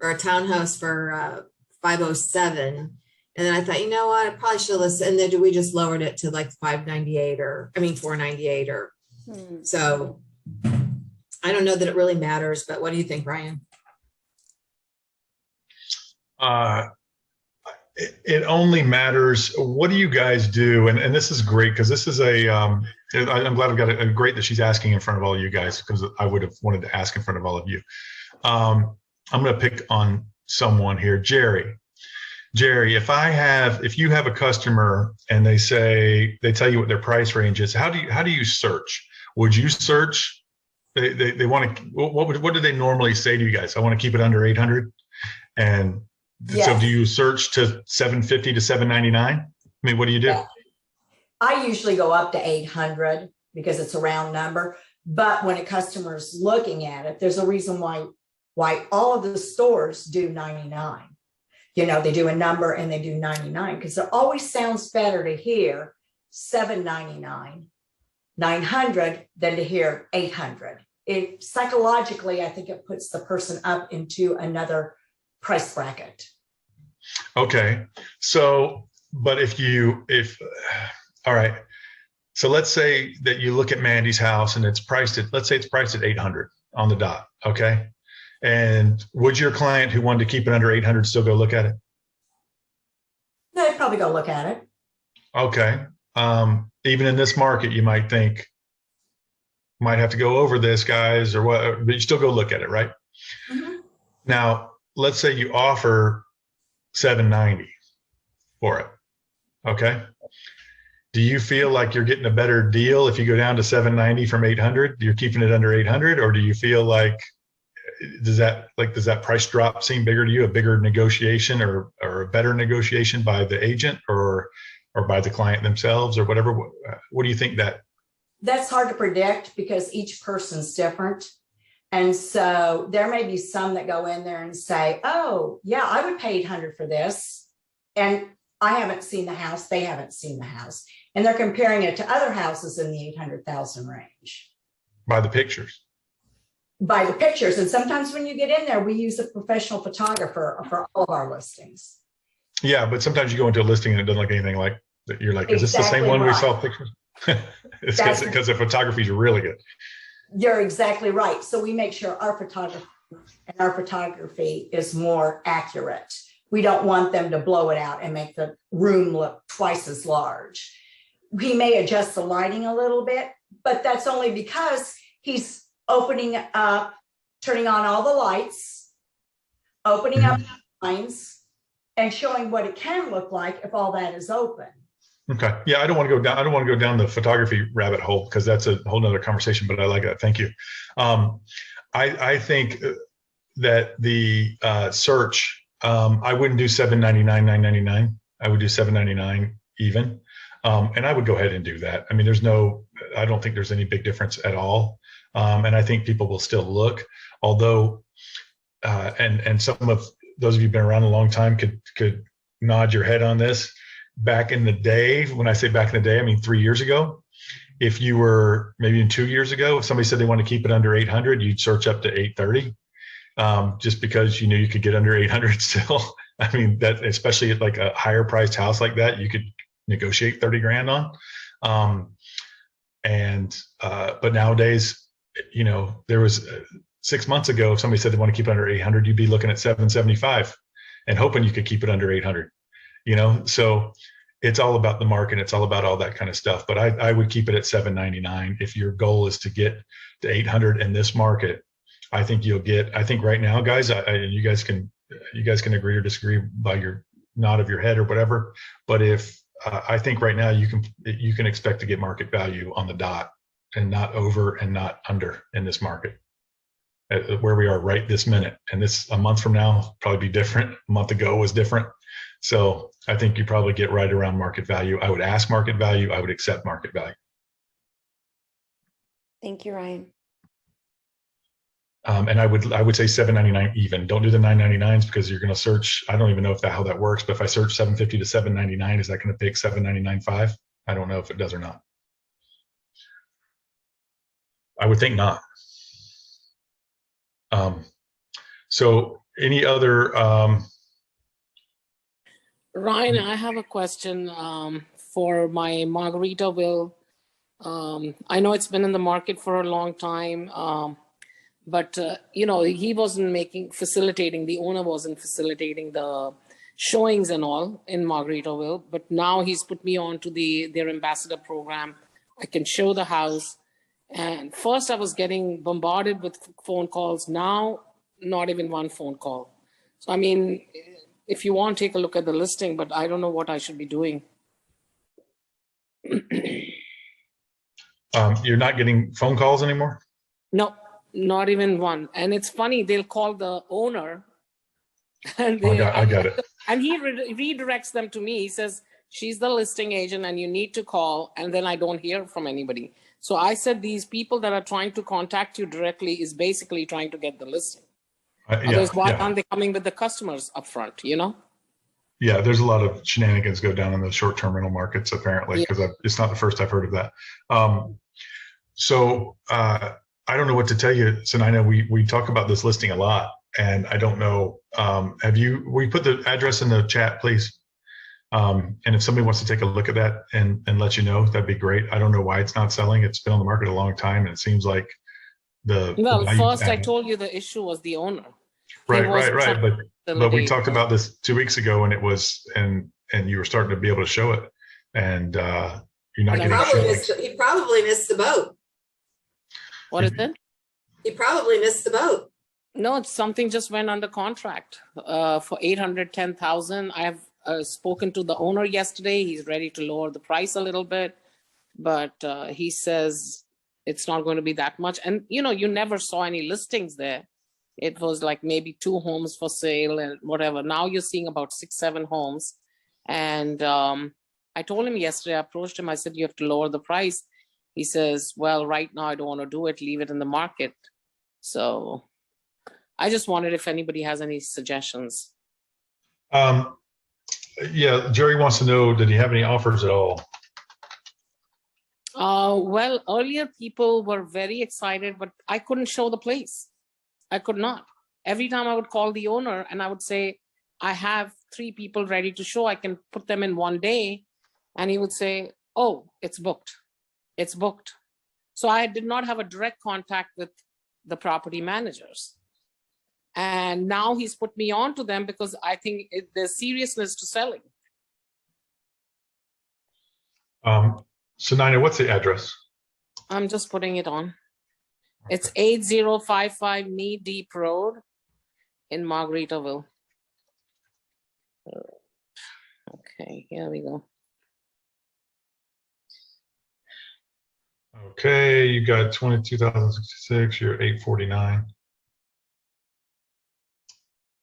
a townhouse for 507. And then I thought, you know what, I probably should list. And then we just lowered it to like 598 498 or so. I don't know that it really matters, but what do you think, Ryan? It only matters. What do you guys do? And this is great because this is I'm glad I've got a great that she's asking in front of all of you guys because I would have wanted to ask in front of all of you. I'm going to pick on someone here, Jerry. Jerry, if you have a customer and they tell you what their price range is, how do you search? Would you search? They want to. What do they normally say to you guys? I want to keep it under 800, and Yes. so do you search to 750 to 799? I mean, what do you do? Yeah. I usually go up to 800 because it's a round number. But when a customer's looking at it, there's a reason why all of the stores do 99. You know, they do a number and they do 99 because it always sounds better to hear 799, 900 than to hear 800. It psychologically, I think it puts the person up into another price bracket. Okay. So, but all right. So let's say that you look at Mandy's house and let's say it's priced at 800 on the dot. Okay. And would your client who wanted to keep it under 800 still go look at it? They'd probably go look at it. Okay. Even in this market, you might think, might have to go over this, guys, or what, but you still go look at it, right? Mhm. Now, let's say you offer 790 for it. Okay. Do you feel like you're getting a better deal if you go down to 790 from 800? You're keeping it under 800, or do you feel like does that price drop seem bigger to you, a bigger negotiation or a better negotiation by the agent or by the client themselves or whatever? What do you think that? That's hard to predict because each person's different. And so there may be some that go in there and say, oh, yeah, I would pay 800 for this. And I haven't seen the house. They haven't seen the house. And they're comparing it to other houses in the 800,000 range. By the pictures. By the pictures. And sometimes when you get in there, we use a professional photographer for all of our listings. Yeah, but sometimes you go into a listing and it doesn't look anything like that. You're like, is this the Exactly same one we right. saw pictures? It's That's- because the photography is really good. You're exactly right. So we make sure our photography is more accurate. We don't want them to blow it out and make the room look twice as large. He may adjust the lighting a little bit, but that's only because he's opening up, turning on all the lights, opening up the blinds, and showing what it can look like if all that is open. Okay. Yeah, I don't want to go down the photography rabbit hole because that's a whole nother conversation, but I like that. Thank you. I think that the search, I wouldn't do $799, $999. I would do $799 even. And I would go ahead and do that. I mean, I don't think there's any big difference at all. And I think people will still look, although, and some of those of you who've been around a long time could nod your head on this. Back in the day, when I say back in the day, I mean 3 years ago. If you were maybe in 2 years ago, if somebody said they want to keep it under 800, you'd search up to 830, just because you knew you could get under 800 still. I mean, that especially at like a higher priced house like that, you could negotiate 30 grand on. But nowadays, you know, there was 6 months ago, if somebody said they want to keep it under 800, you'd be looking at 775 and hoping you could keep it under 800. You know, so it's all about the market. It's all about all that kind of stuff. But I would keep it at 799 if your goal is to get to 800 in this market. I think I think right now, guys, you guys can agree or disagree by your nod of your head or whatever. But if I think right now you can expect to get market value on the dot and not over and not under in this market where we are right this minute. And this a month from now probably be different. A month ago was different. So I think you probably get right around market value. I would ask market value. I would accept market value. Thank you, Ryan. And I would say 799 even. Don't do the 999s because you're going to search. I don't even know how that works. But if I search 750 to 799, is that going to pick 799.5? I don't know if it does or not. I would think not. So any other? Ryan, I have a question for my Margaritaville. I know it's been in the market for a long time, but you know, he wasn't facilitating, the owner wasn't facilitating the showings and all in Margaritaville, but now he's put me on to their ambassador program. I can show the house. And first I was getting bombarded with phone calls. Now, not even one phone call. So, I mean, if you want, take a look at the listing, but I don't know what I should be doing. You're not getting phone calls anymore? No, not even one. And it's funny, they'll call the owner. And I got it. And he redirects them to me. He says, she's the listing agent and you need to call. And then I don't hear from anybody. So I said, these people that are trying to contact you directly is basically trying to get the listing. Otherwise, why aren't they coming with the customers up front, you know? Yeah, there's a lot of shenanigans go down in the short-term rental markets, apparently, because it's not the first I've heard of that. So I don't know what to tell you, Sunayana. We talk about this listing a lot, and I don't know. We put the address in the chat, please? And if somebody wants to take a look at that and let you know, that'd be great. I don't know why it's not selling. It's been on the market a long time, and it seems like first I told you the issue was the owner. Right. But we talked about this 2 weeks ago, and it was and you were starting to be able to show it, and you're not getting showings. He probably missed the boat. What is it? He probably missed the boat. No, it's something just went under contract for $810,000. I have spoken to the owner yesterday. He's ready to lower the price a little bit, but he says it's not going to be that much. And you know, you never saw any listings there. It was like maybe 2 homes for sale and whatever. Now you're seeing about 6-7 homes. And I told him yesterday, I approached him, I said, you have to lower the price. He says, well, right now I don't want to do it, leave it in the market. So I just wondered if anybody has any suggestions. Yeah, Jerry wants to know, did he have any offers at all? Well, earlier people were very excited, but I couldn't show the place. I could not. Every time I would call the owner and I would say, I have 3 people ready to show, I can put them in one day. And he would say, oh, it's booked. It's booked. So I did not have a direct contact with the property managers. And now he's put me on to them because I think there's seriousness to selling. Sunayana, what's the address? I'm just putting it on. It's 8055 Knee Deep Road in Margaritaville. Okay, here we go. Okay, you got 22,066, you're 849.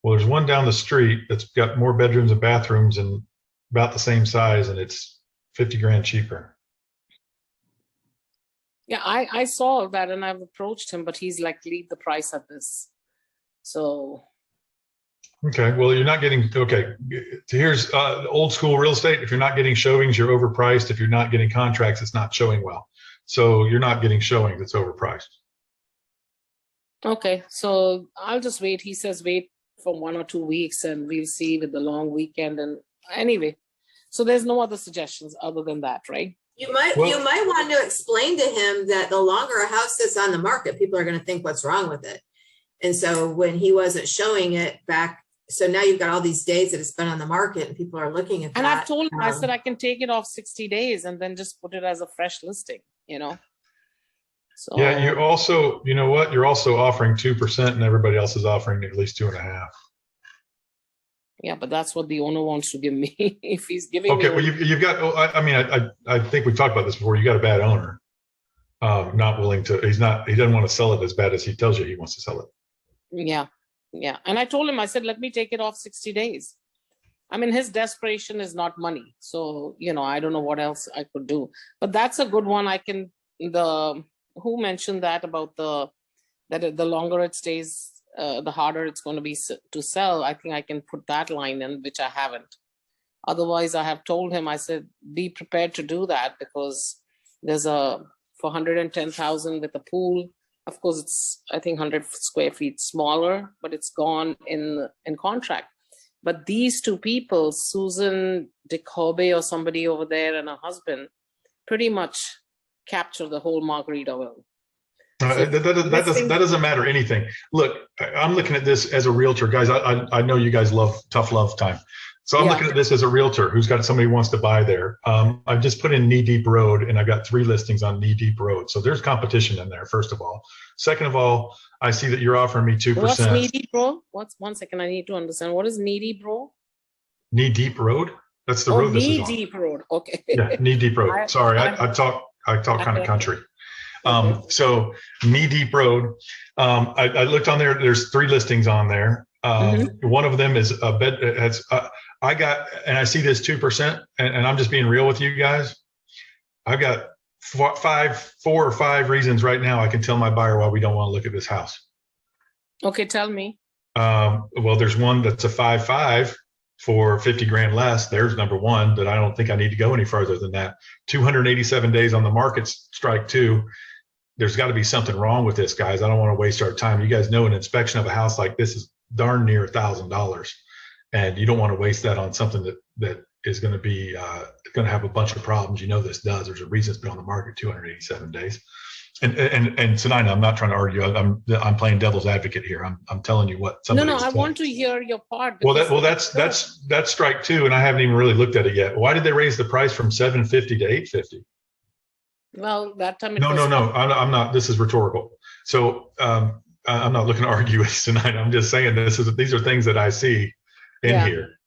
Well, there's one down the street that's got more bedrooms and bathrooms and about the same size, and it's 50 grand cheaper. Yeah, I saw that and I've approached him, but he's like, leave the price at this. So. Okay, well, you're not getting, okay, here's old school real estate. If you're not getting showings, you're overpriced. If you're not getting contracts, it's not showing well. So you're not getting showings, it's overpriced. Okay, so I'll just wait. He says wait for 1 or 2 weeks and we'll see with the long weekend. And anyway, so there's no other suggestions other than that, right? You might want to explain to him that the longer a house sits on the market, people are going to think what's wrong with it. And so when he wasn't showing it back, so now you've got all these days that it's been on the market and people are looking at that. And I've told him, I said, I can take it off 60 days and then just put it as a fresh listing, you know? So Yeah, you're also, you know what? You're also offering 2% and everybody else is offering at least 2.5%. yeah, but that's what the owner wants to give me. If he's giving Okay, me well, you've got, I mean, I think we talked about this before. You got a bad owner. Not willing to, he doesn't want to sell it as bad as he tells you he wants to sell it. yeah, yeah. And I told him, I said, let me take it off 60 days. I mean, his desperation is not money. So, you know, I don't know what else I could do. But that's a good one. Who mentioned that about that the longer it stays, the harder it's going to be to sell. I think I can put that line in, which I haven't. Otherwise, I have told him, I said, be prepared to do that because there's for 110,000 with a pool. Of course, it's, I think, 100 square feet smaller, but it's gone in contract. But these two people, Susan DeKobe or somebody over there and her husband, pretty much capture the whole Margaritaville. That doesn't matter anything. Look, I'm looking at this as a realtor, guys. I know you guys love tough love time. So I'm looking at this as a realtor who's got somebody who wants to buy there. I've just put in Knee Deep Road and I've got 3 listings on Knee Deep Road. So there's competition in there, first of all. Second of all, I see that you're offering me 2%. What's Knee Deep Road? One second, I need to understand. What is Knee Deep Road? Knee Deep Road? That's the road this is on. Knee Deep Road, okay. Yeah, Knee Deep Road. Sorry, I talk kind of country. So Knee Deep Road, I looked on there. There's 3 listings on there. One of them is a bed. I got, and I see this 2%, and I'm just being real with you guys. I've got 4 or 5 reasons right now I can tell my buyer why we don't want to look at this house. Okay, tell me. Well, there's one that's a 5.5 for 50 grand less. There's number one, but I don't think I need to go any further than that. 287 days on the market, strike 2. There's got to be something wrong with this, guys. I don't want to waste our time. You guys know an inspection of a house like this is darn near $1,000, and you don't want to waste that on something that is going to be going to have a bunch of problems. You know this does. There's a reason it's been on the market 287 days. And Sunaina, I'm not trying to argue. I'm playing devil's advocate here. I'm telling you what somebody. No, I want to hear your part. That's strike 2, and I haven't even really looked at it yet. Why did they raise the price from $750 to $850? Well, that time. No. I'm not. This is rhetorical. So I'm not looking to argue with tonight. I'm just saying these are things that I see in here.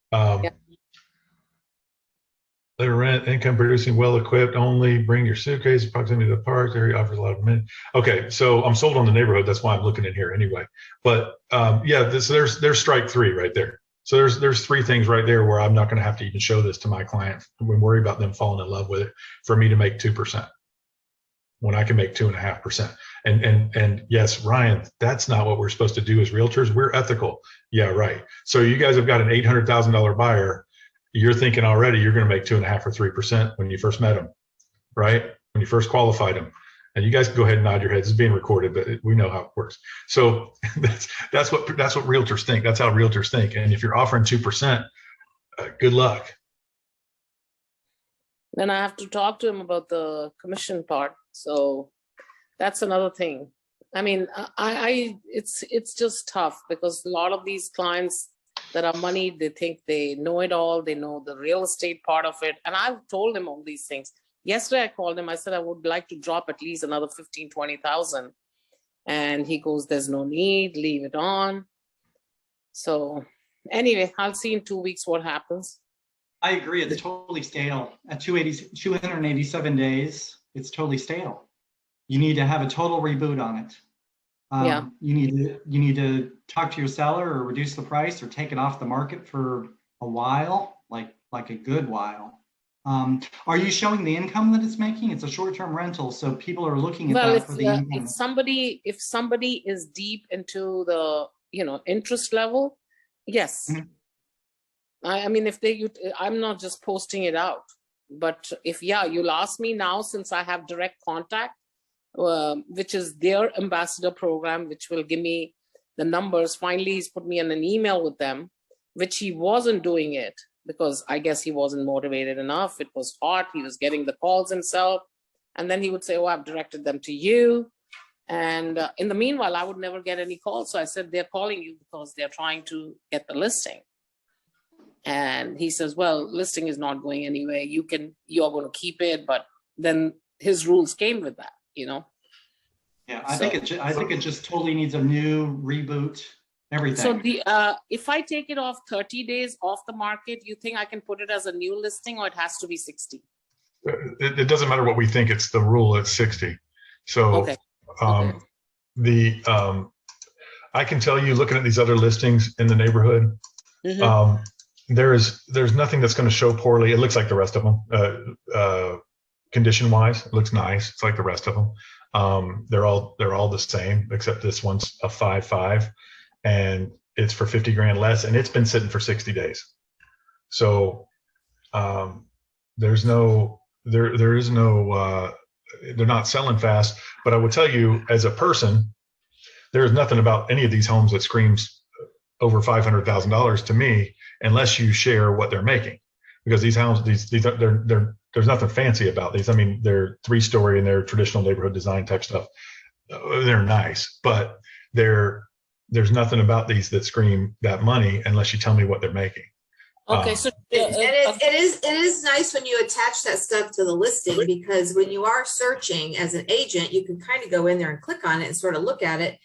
Their rent, income producing, well equipped only. Bring your suitcase. Proximity to the park. Area offers a lot of amenities. Okay, so I'm sold on the neighborhood. That's why I'm looking in here anyway. But there's strike 3 right there. So there's 3 things right there where I'm not going to have to even show this to my client and worry about them falling in love with it for me to make 2%. When I can make 2.5%. And yes, Ryan, that's not what we're supposed to do as realtors. We're ethical. Yeah, right. So you guys have got an $800,000 buyer. You're thinking already you're going to make 2.5 or 3% when you first met him, right? When you first qualified him. And you guys can go ahead and nod your heads. It's being recorded, but we know how it works. So that's what realtors think. That's how realtors think. And if you're offering 2%, good luck. Then I have to talk to him about the commission part. So that's another thing. I mean, it's just tough because a lot of these clients that are money, they think they know it all. They know the real estate part of it. And I've told him all these things. Yesterday I called him. I said, I would like to drop at least another 15, 20,000. And he goes, there's no need, leave it on. So anyway, I'll see in 2 weeks what happens. I agree. It's totally stale. At 287 days, it's totally stale. You need to have a total reboot on it. You need to talk to your seller or reduce the price or take it off the market for a while, like a good while. Are you showing the income that it's making? It's a short-term rental, so people are looking at that for the income. If somebody is deep into the interest level, yes. Mm-hmm. I mean, I'm not just posting it out, but you'll ask me now, since I have direct contact, which is their ambassador program, which will give me the numbers. Finally, he's put me in an email with them, which he wasn't doing it because I guess he wasn't motivated enough. It was hot. He was getting the calls himself. And then he would say, I've directed them to you. And in the meanwhile, I would never get any calls. So I said, they're calling you because they're trying to get the listing. And he says, well, listing is not going anywhere. You're going to keep it. But then his rules came with that, Yeah, I think it just totally needs a new reboot, everything. So if I take it off 30 days off the market, you think I can put it as a new listing, or it has to be 60? It doesn't matter what we think. It's the rule at 60. So Okay. I can tell you, looking at these other listings in the neighborhood, there's nothing that's going to show poorly. It looks like the rest of them. Condition wise, it looks nice. It's like the rest of them. They're all the same, except this one's a 5.5, and it's for 50 grand less, and it's been sitting for 60 days. So there is no they're not selling fast. But I will tell you, as a person, there is nothing about any of these homes that screams over $500,000 to me, unless you share what they're making, because these houses, there's nothing fancy about these. I mean, they're 3-story and they're traditional neighborhood design type stuff. They're nice, but there's nothing about these that scream that money unless you tell me what they're making. Okay, so it is nice when you attach that stuff to the listing, because when you are searching as an agent, you can kind of go in there and click on it and sort of look at it.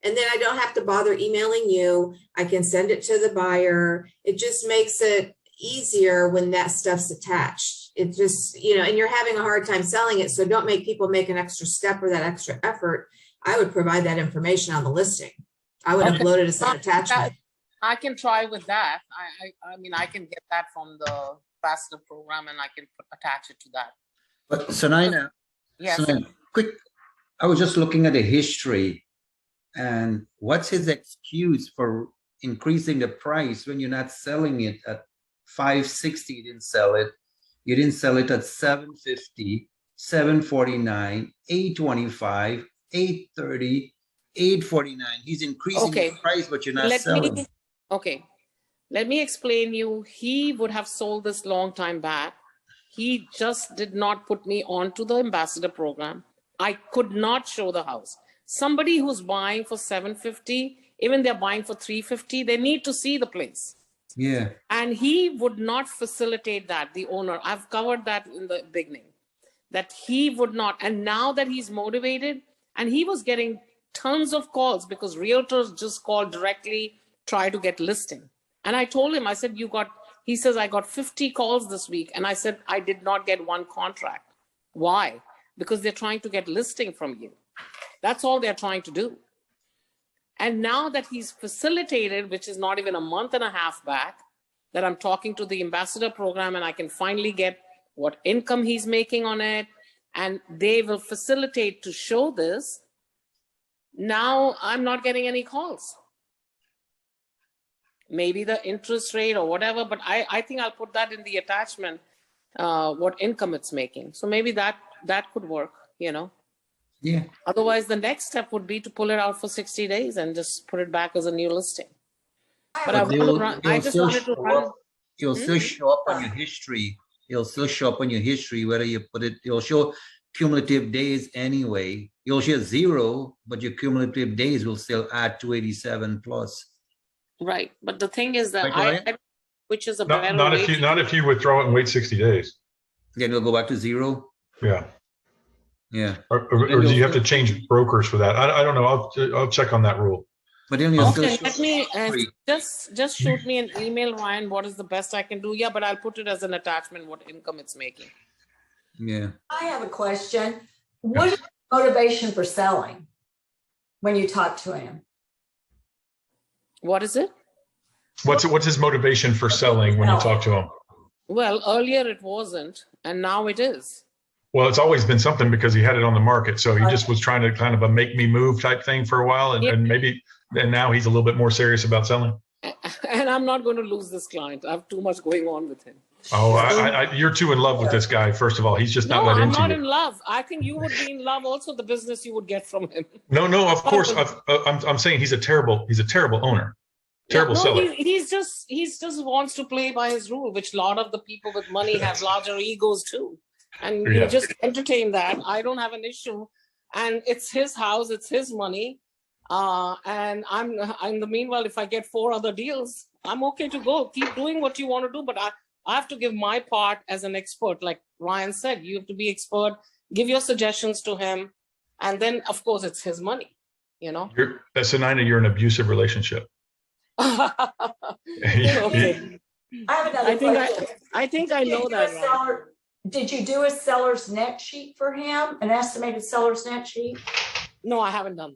And then I don't have to bother emailing you. I can send it to the buyer. It just makes it easier when that stuff's attached. It just, and you're having a hard time selling it. So don't make people make an extra step or that extra effort. I would provide that information on the listing. I would upload it as an attachment. I can try with that. I mean, I can get that from the ambassador program, and I can attach it to that. But Sunaina, Yes. Sunaina, quick, I was just looking at the history, and what's his excuse for increasing the price when you're not selling it at 560? You didn't sell it. You didn't sell it at 750, 749, 825, 830, 849. He's increasing the price, but you're not selling. Okay, let me explain you. He would have sold this long time back. He just did not put me onto the ambassador program. I could not show the house. Somebody who's buying for 750, even they're buying for 350, they need to see the place. Yeah. And he would not facilitate that, the owner. I've covered that in the beginning, that he would not. And now that he's motivated, and he was getting tons of calls because realtors just call directly, try to get listing. And I told him, I said, he says, I got 50 calls this week. And I said, I did not get one contract. Why? Because they're trying to get listing from you. That's all they're trying to do. And now that he's facilitated, which is not even a month and a half back, that I'm talking to the ambassador program, and I can finally get what income he's making on it, and they will facilitate to show this. Now I'm not getting any calls. Maybe the interest rate or whatever, but I think I'll put that in the attachment, what income it's making. So maybe that could work, Yeah. Otherwise, the next step would be to pull it out for 60 days and just put it back as a new listing. But I just wanted to run. It'll still show up on your history. It'll still show up on your history, whether you put it, it'll show cumulative days anyway. You'll show 0, but your cumulative days will still add 287 plus. Right. But the thing is that which is a Not better way. not if you withdraw it and wait 60 days. Then it'll go back to 0. Yeah. Yeah. Or do you have to change brokers for that? I don't know. I'll check on that rule. But then you'll Okay, still let me just shoot me an email, Ryan. What is the best I can do? Yeah, but I'll put it as an attachment, what income it's making. Yeah. I have a question. What is motivation for selling when you talk to him? What is it? What's his motivation for selling when you talk to him? Well, earlier it wasn't, and now it is. Well, it's always been something because he had it on the market. So he just was trying to kind of a make me move type thing for a while. And now he's a little bit more serious about selling. And I'm not going to lose this client. I have too much going on with him. Oh, you're too in love with this guy. First of all, he's just not that into you. No, I'm not in love. I think you would be in love also, the business you would get from him. No, of course. I'm saying he's a terrible owner. Terrible seller. He just wants to play by his rule, which a lot of the people with money have larger egos too. And you just entertain that. I don't have an issue. And it's his house, it's his money. And I'm in the meanwhile, if I get 4 other deals, I'm okay to go. Keep doing what you want to do. But I have to give my part as an expert. Like Ryan said, you have to be expert, give your suggestions to him. And then, of course, it's his money, you know? That's a nine, you're in an abusive relationship. Okay. I have another question. I think I know that. Ryan. Did you do a seller's net sheet for him, an estimated seller's net sheet? No, I haven't done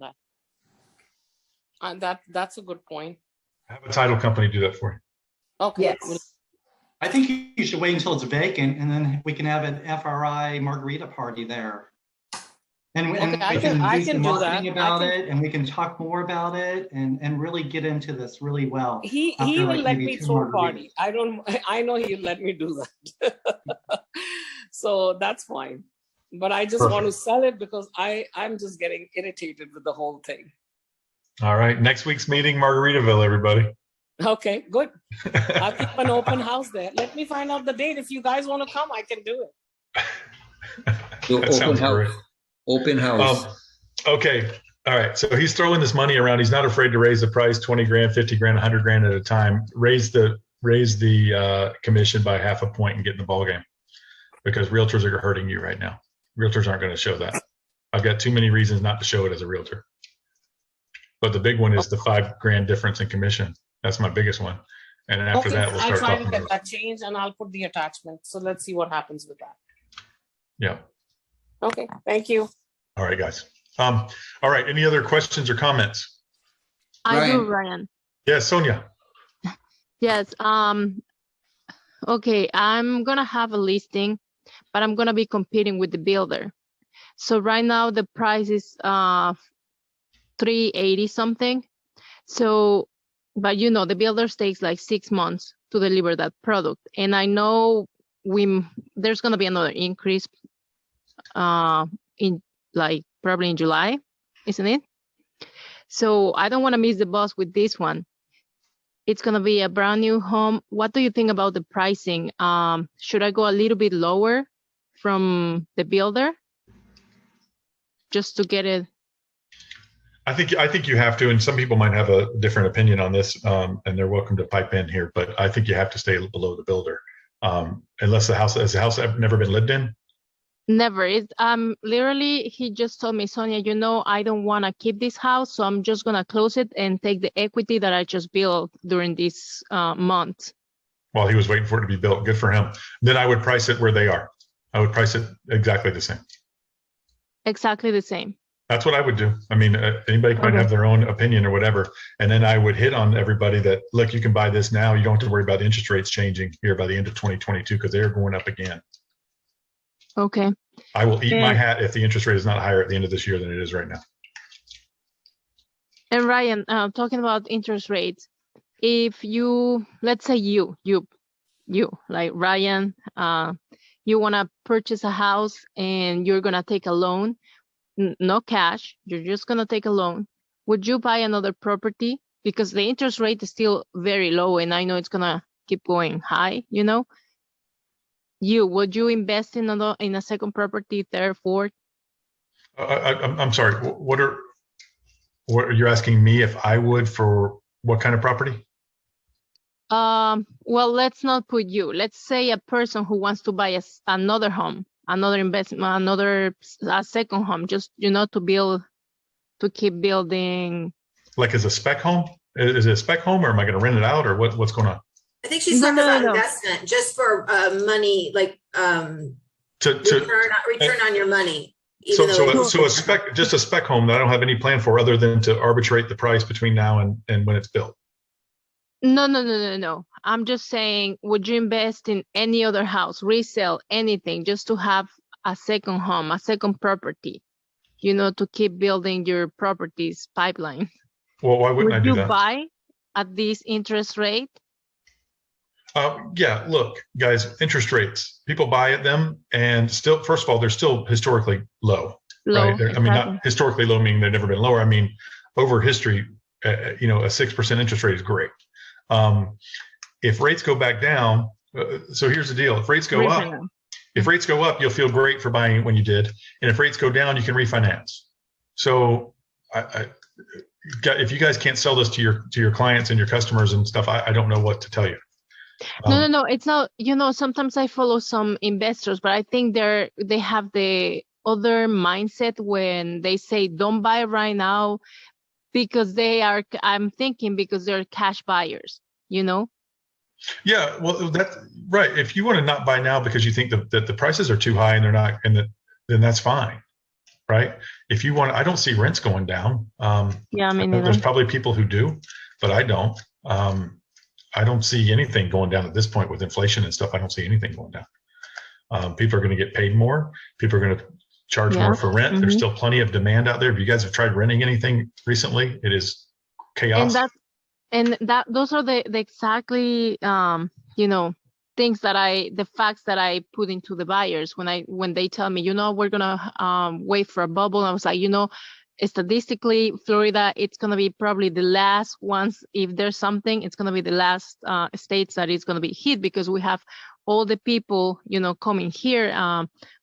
that. That's a good point. Have a title company do that for you. Okay. Yes. I think you should wait until it's vacant and then we can have an FRI margarita party there. And, Okay, and I we can- can I do can some do that. marketing I about can- it and we can talk more about it and really get into this really well. He after, will like, let maybe me 2 throw a margaritas. party. I know he'll let me do that. So that's fine. But I just want to sell it because I'm just getting irritated with the whole thing. All right. Next week's meeting, Margaritaville, everybody. Okay, good. I'll keep an open house there. Let me find out the date. If you guys want to come, I can do it. So That open sounds house. great. Open house. Okay. All right. So he's throwing this money around. He's not afraid to raise the price 20 grand, 50 grand, 100 grand at a time. Raise the commission by half a point and get in the ballgame, because realtors are hurting you right now. Realtors aren't going to show that. I've got too many reasons not to show it as a realtor. But the big one is the 5 grand difference in commission. That's my biggest one. And after Okay, that, we'll I'll start try talking to get about that changed and I'll put the attachment. So let's see what happens with that. Yeah. Okay, thank you. All right, guys. All right. Any other questions or comments? I do, Ryan. Ryan. Yes, Sonia. Yes. Okay, I'm gonna have a listing, but I'm gonna be competing with the builder. So right now the price is 380 something. So, but you know, the builders takes like 6 months to deliver that product. And I know there's gonna be another increase in like probably in July, isn't it? So I don't want to miss the bus with this one. It's gonna be a brand new home. What do you think about the pricing? Should I go a little bit lower from the builder just to get it? I think you have to, and some people might have a different opinion on this, and they're welcome to pipe in here. But I think you have to stay below the builder, unless has the house ever never been lived in. Never. It's literally he just told me, Sonia, you know, I don't want to keep this house, so I'm just gonna close it and take the equity that I just built during this month. While he was waiting for it to be built, good for him. Then I would price it where they are. I would price it exactly the same. Exactly the same. That's what I would do. I mean, anybody might have their own opinion or whatever. And then I would hit on everybody that, look, you can buy this now. You don't have to worry about interest rates changing here by the end of 2022 because they're going up again. Okay. I will eat my hat if the interest rate is not higher at the end of this year than it is right now. And Ryan, talking about interest rates, if you, let's say you like Ryan, you want to purchase a house and you're going to take a loan, no cash, you're just going to take a loan. Would you buy another property? Because the interest rate is still very low and I know it's going to keep going high, you know? Would you invest in a second property, third, fourth? I'm sorry. What are you asking me if I would for what kind of property? Well, let's not put you. Let's say a person who wants to buy another home, another investment, a second home, just, you know, to keep building. Like as a spec home? Is it a spec home or am I going to rent it out or what's going on? I think she's talking about investment, just for money, like return on your money. So a spec, just a spec home that I don't have any plan for other than to arbitrate the price between now and when it's built. No. I'm just saying, would you invest in any other house, resell anything, just to have a second home, a second property, you know, to keep building your properties pipeline? Well, why wouldn't I do that? Would you buy at this interest rate? Yeah, look, guys, interest rates, people buy at them and still, first of all, they're still historically low. Right? I mean, not historically low, meaning they've never been lower. I mean, over history, a 6% interest rate is great. If rates go back down, so here's the deal. If rates go up, you'll feel great for buying it when you did. And if rates go down, you can refinance. So if you guys can't sell this to your clients and your customers and stuff, I don't know what to tell you. No, it's not, you know, sometimes I follow some investors, but I think they have the other mindset when they say don't buy right now because I'm thinking because they're cash buyers, you know? Yeah, well, that's right. If you want to not buy now because you think that the prices are too high and they're not, then that's fine, right? If you want, I don't see rents going down. Yeah, I mean, There's probably people who do, but I don't. I don't see anything going down at this point with inflation and stuff. I don't see anything going down. People are going to get paid more. People are going to charge more for rent. There's still plenty of demand out there. If you guys have tried renting anything recently, it is chaos. Those are the exactly things the facts that I put into the buyers when they tell me, we're gonna wait for a bubble. I was like, statistically, Florida, it's gonna be probably the last ones. If there's something, it's gonna be the last states that is gonna be hit because we have all the people, coming here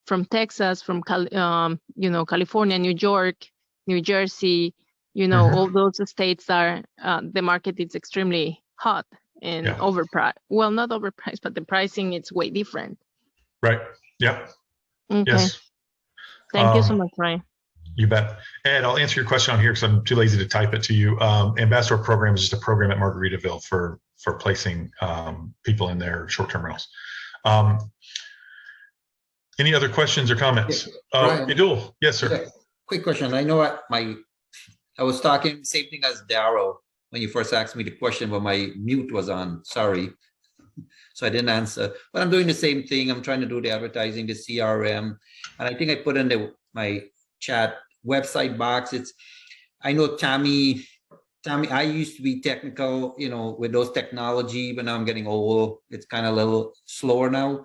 from Texas, from California, New York, New Jersey. All those states are the market is extremely hot and overpriced. Well, not overpriced, but the pricing it's way different. Right. Yeah. Okay. Yes. Thank you so much, Ryan. You bet. Ed, I'll answer your question on here because I'm too lazy to type it to you. Ambassador program is just a program at Margaritaville for placing people in their short-term rentals. Any other questions or comments? Idul, yes, sir. Quick question. I know I was talking same thing as Daryl when you first asked me the question, but my mute was on. Sorry. So I didn't answer. But I'm doing the same thing. I'm trying to do the advertising, the CRM. And I think I put in my chat website box. I know Tammy, I used to be technical, with those technology, but now I'm getting old. It's kind of a little slower now.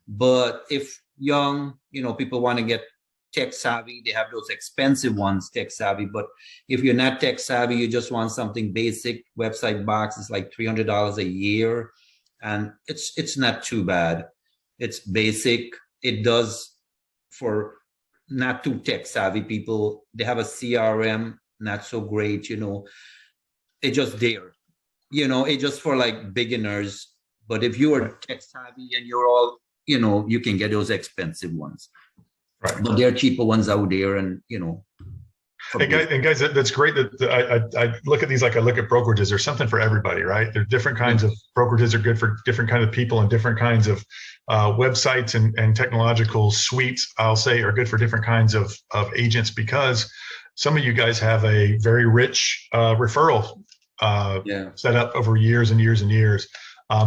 But if young, people want to get tech savvy, they have those expensive ones, tech savvy. But if you're not tech savvy, you just want something basic, website box is like $300 a year. And it's not too bad. It's basic. It does for not too tech savvy people. They have a CRM, not so great, it's just there, it's just for like beginners. But if you are tech savvy and you're all, you can get those expensive ones. Right. But there are cheaper ones out there, and guys, that's great that I look at these like I look at brokerages. There's something for everybody, right? There's different kinds of brokerages are good for different kinds of people, and different kinds of websites and technological suites, I'll say, are good for different kinds of agents, because some of you guys have a very rich referral set up over years and years and years.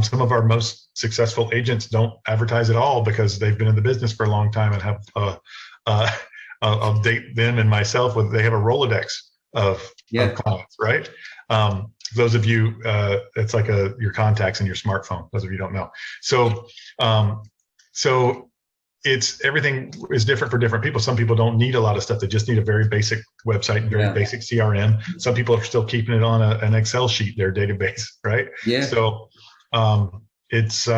Some of our most successful agents don't advertise at all because they've been in the business for a long time and have I'll date them and myself with, they have a Rolodex of clients, right? Those of you, it's like your contacts in your smartphone, those of you who don't know. So everything is different for different people. Some people don't need a lot of stuff. They just need a very basic website and very basic CRM. Some people are still keeping it on an Excel sheet, their database, right? Yeah. So it's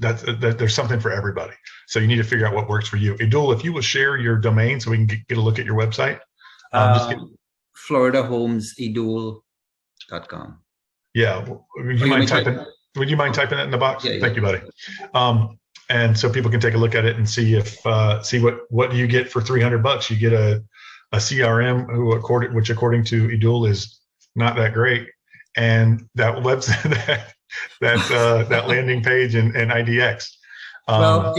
there's something for everybody. So you need to figure out what works for you. Idul, if you will share your domain so we can get a look at your website. FloridaHomesIdul.com. Yeah. Would you mind typing that in the box? Yeah, thank you, buddy. And so people can take a look at it and see if what do you get for $300? You get a CRM which according to Idul is not that great, and that website that landing page and IDX. Well,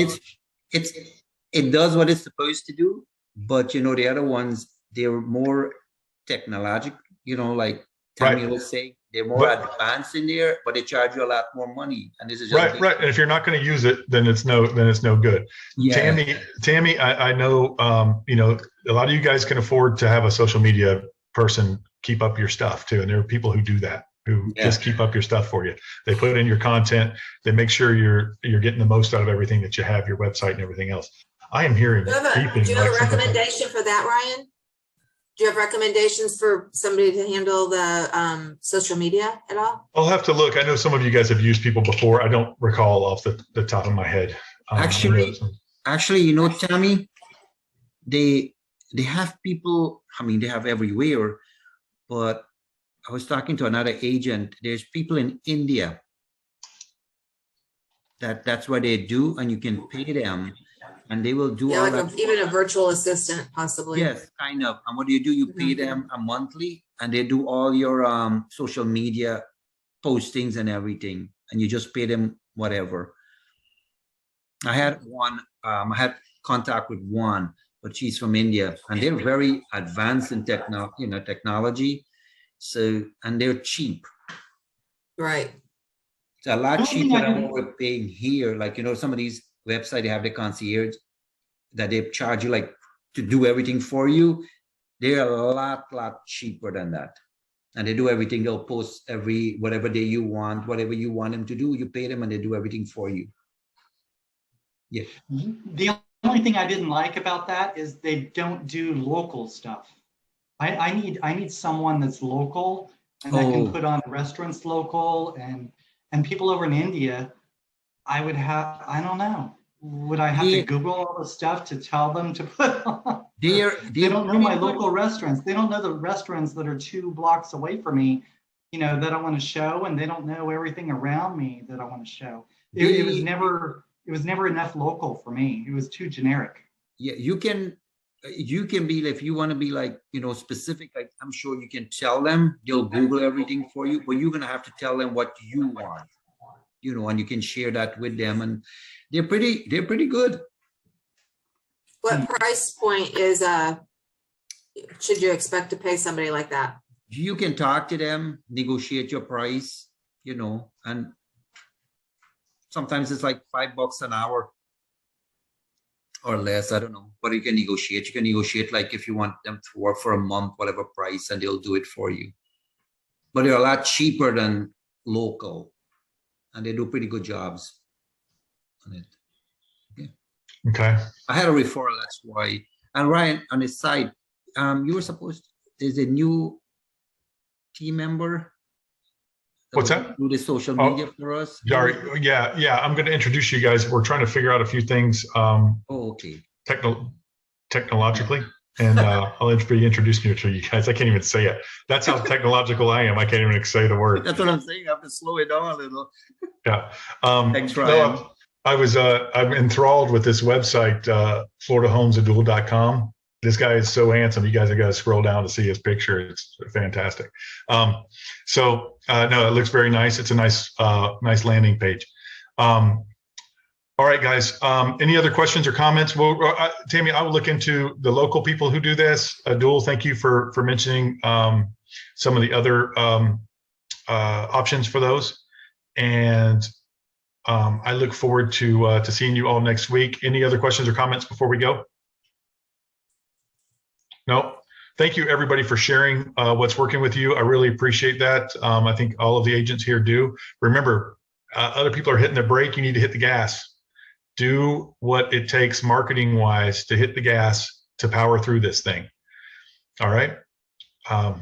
it does what it's supposed to do, but the other ones, they're more technological, like Tammy will say, they're more advanced in there, but they charge you a lot more money. And this is just right. And if you're not going to use it, then it's no good. Yeah. Tammy, I know, a lot of you guys can afford to have a social media person keep up your stuff too. And there are people who do that, who just keep up your stuff for you. They put in your content. They make sure you're getting the most out of everything that you have, your website and everything else. I am hearing. Do you have a recommendation for that, Ryan? Do you have recommendations for somebody to handle the social media at all? I'll have to look. I know some of you guys have used people before. I don't recall off the top of my head. Actually, Tammy, they have people. I mean, they have everywhere. But I was talking to another agent. There's people in India that's what they do, and you can pay them. and they will do Yeah, all like that. even a virtual assistant possibly. Yes, kind of. And what do? You pay them a monthly, and they do all your social media postings and everything, and you just pay them whatever. I had I had contact with one, but she's from India, and they're very advanced in technology. So, and they're cheap. Right. It's a lot One thing cheaper I than didn't- what we're paying here. Like, some of these websites, they have the concierge that they charge you like to do everything for you. They're a lot cheaper than that. And they do everything. They'll post whatever day you want, whatever you want them to do, you pay them and they do everything for you. Yeah. The only thing I didn't like about that is they don't do local stuff. I need someone that's local and that can Oh. put on restaurants local and people over in India. I don't know. Would I have Yeah. to Google all the stuff to tell them to put on? They don't know my local restaurants. They don't know the restaurants that are 2 blocks away from me, that I want to show, and they don't know everything around me that I want to show. It was never enough local for me. It was too generic. Yeah, you can be, if you want to be like, specific, like I'm sure you can tell them, they'll Google everything for you, but you're going to have to tell them what you want, and you can share that with them, and they're pretty good. What price point is should you expect to pay somebody like that? You can talk to them, negotiate your price, and sometimes it's like $5 an hour or less, I don't know, but you can negotiate. You can negotiate, like if you want them to work for a month, whatever price, and they'll do it for you. But they're a lot cheaper than local, and they do pretty good jobs on it. Okay. I had a referral, that's why. And Ryan, on his side, you were there's a new team member. What's that? Do the social Oh, media for us. Sorry. Yeah. I'm going to introduce you guys. We're trying to figure out a few things Oh, okay. technologically, and I'll be introducing you to you guys. I can't even say it. That's how technological I am. I can't even say the word. That's what I'm saying. I have to slow it down a little. Yeah. Thanks, Ryan. I'm enthralled with this website, FloridaHomesADuel.com. This guy is so handsome. You guys have got to scroll down to see his picture. It's fantastic. No, it looks very nice. It's a nice landing page. All right, guys. Any other questions or comments? Well, Tammy, I will look into the local people who do this. Duel, thank you for mentioning some of the other options for those. And I look forward to seeing you all next week. Any other questions or comments before we go? No. Thank you, everybody, for sharing what's working with you. I really appreciate that. I think all of the agents here do. Remember, other people are hitting the brake. You need to hit the gas. Do what it takes marketing-wise to hit the gas to power through this thing. All right.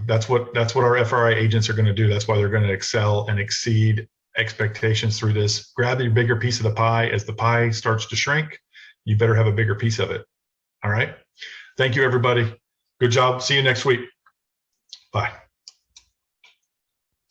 That's what our FRI agents are going to do. That's why they're going to excel and exceed expectations through this. Grab your bigger piece of the pie. As the pie starts to shrink, you better have a bigger piece of it. All right. Thank you, everybody. Good job. See you next week. Bye.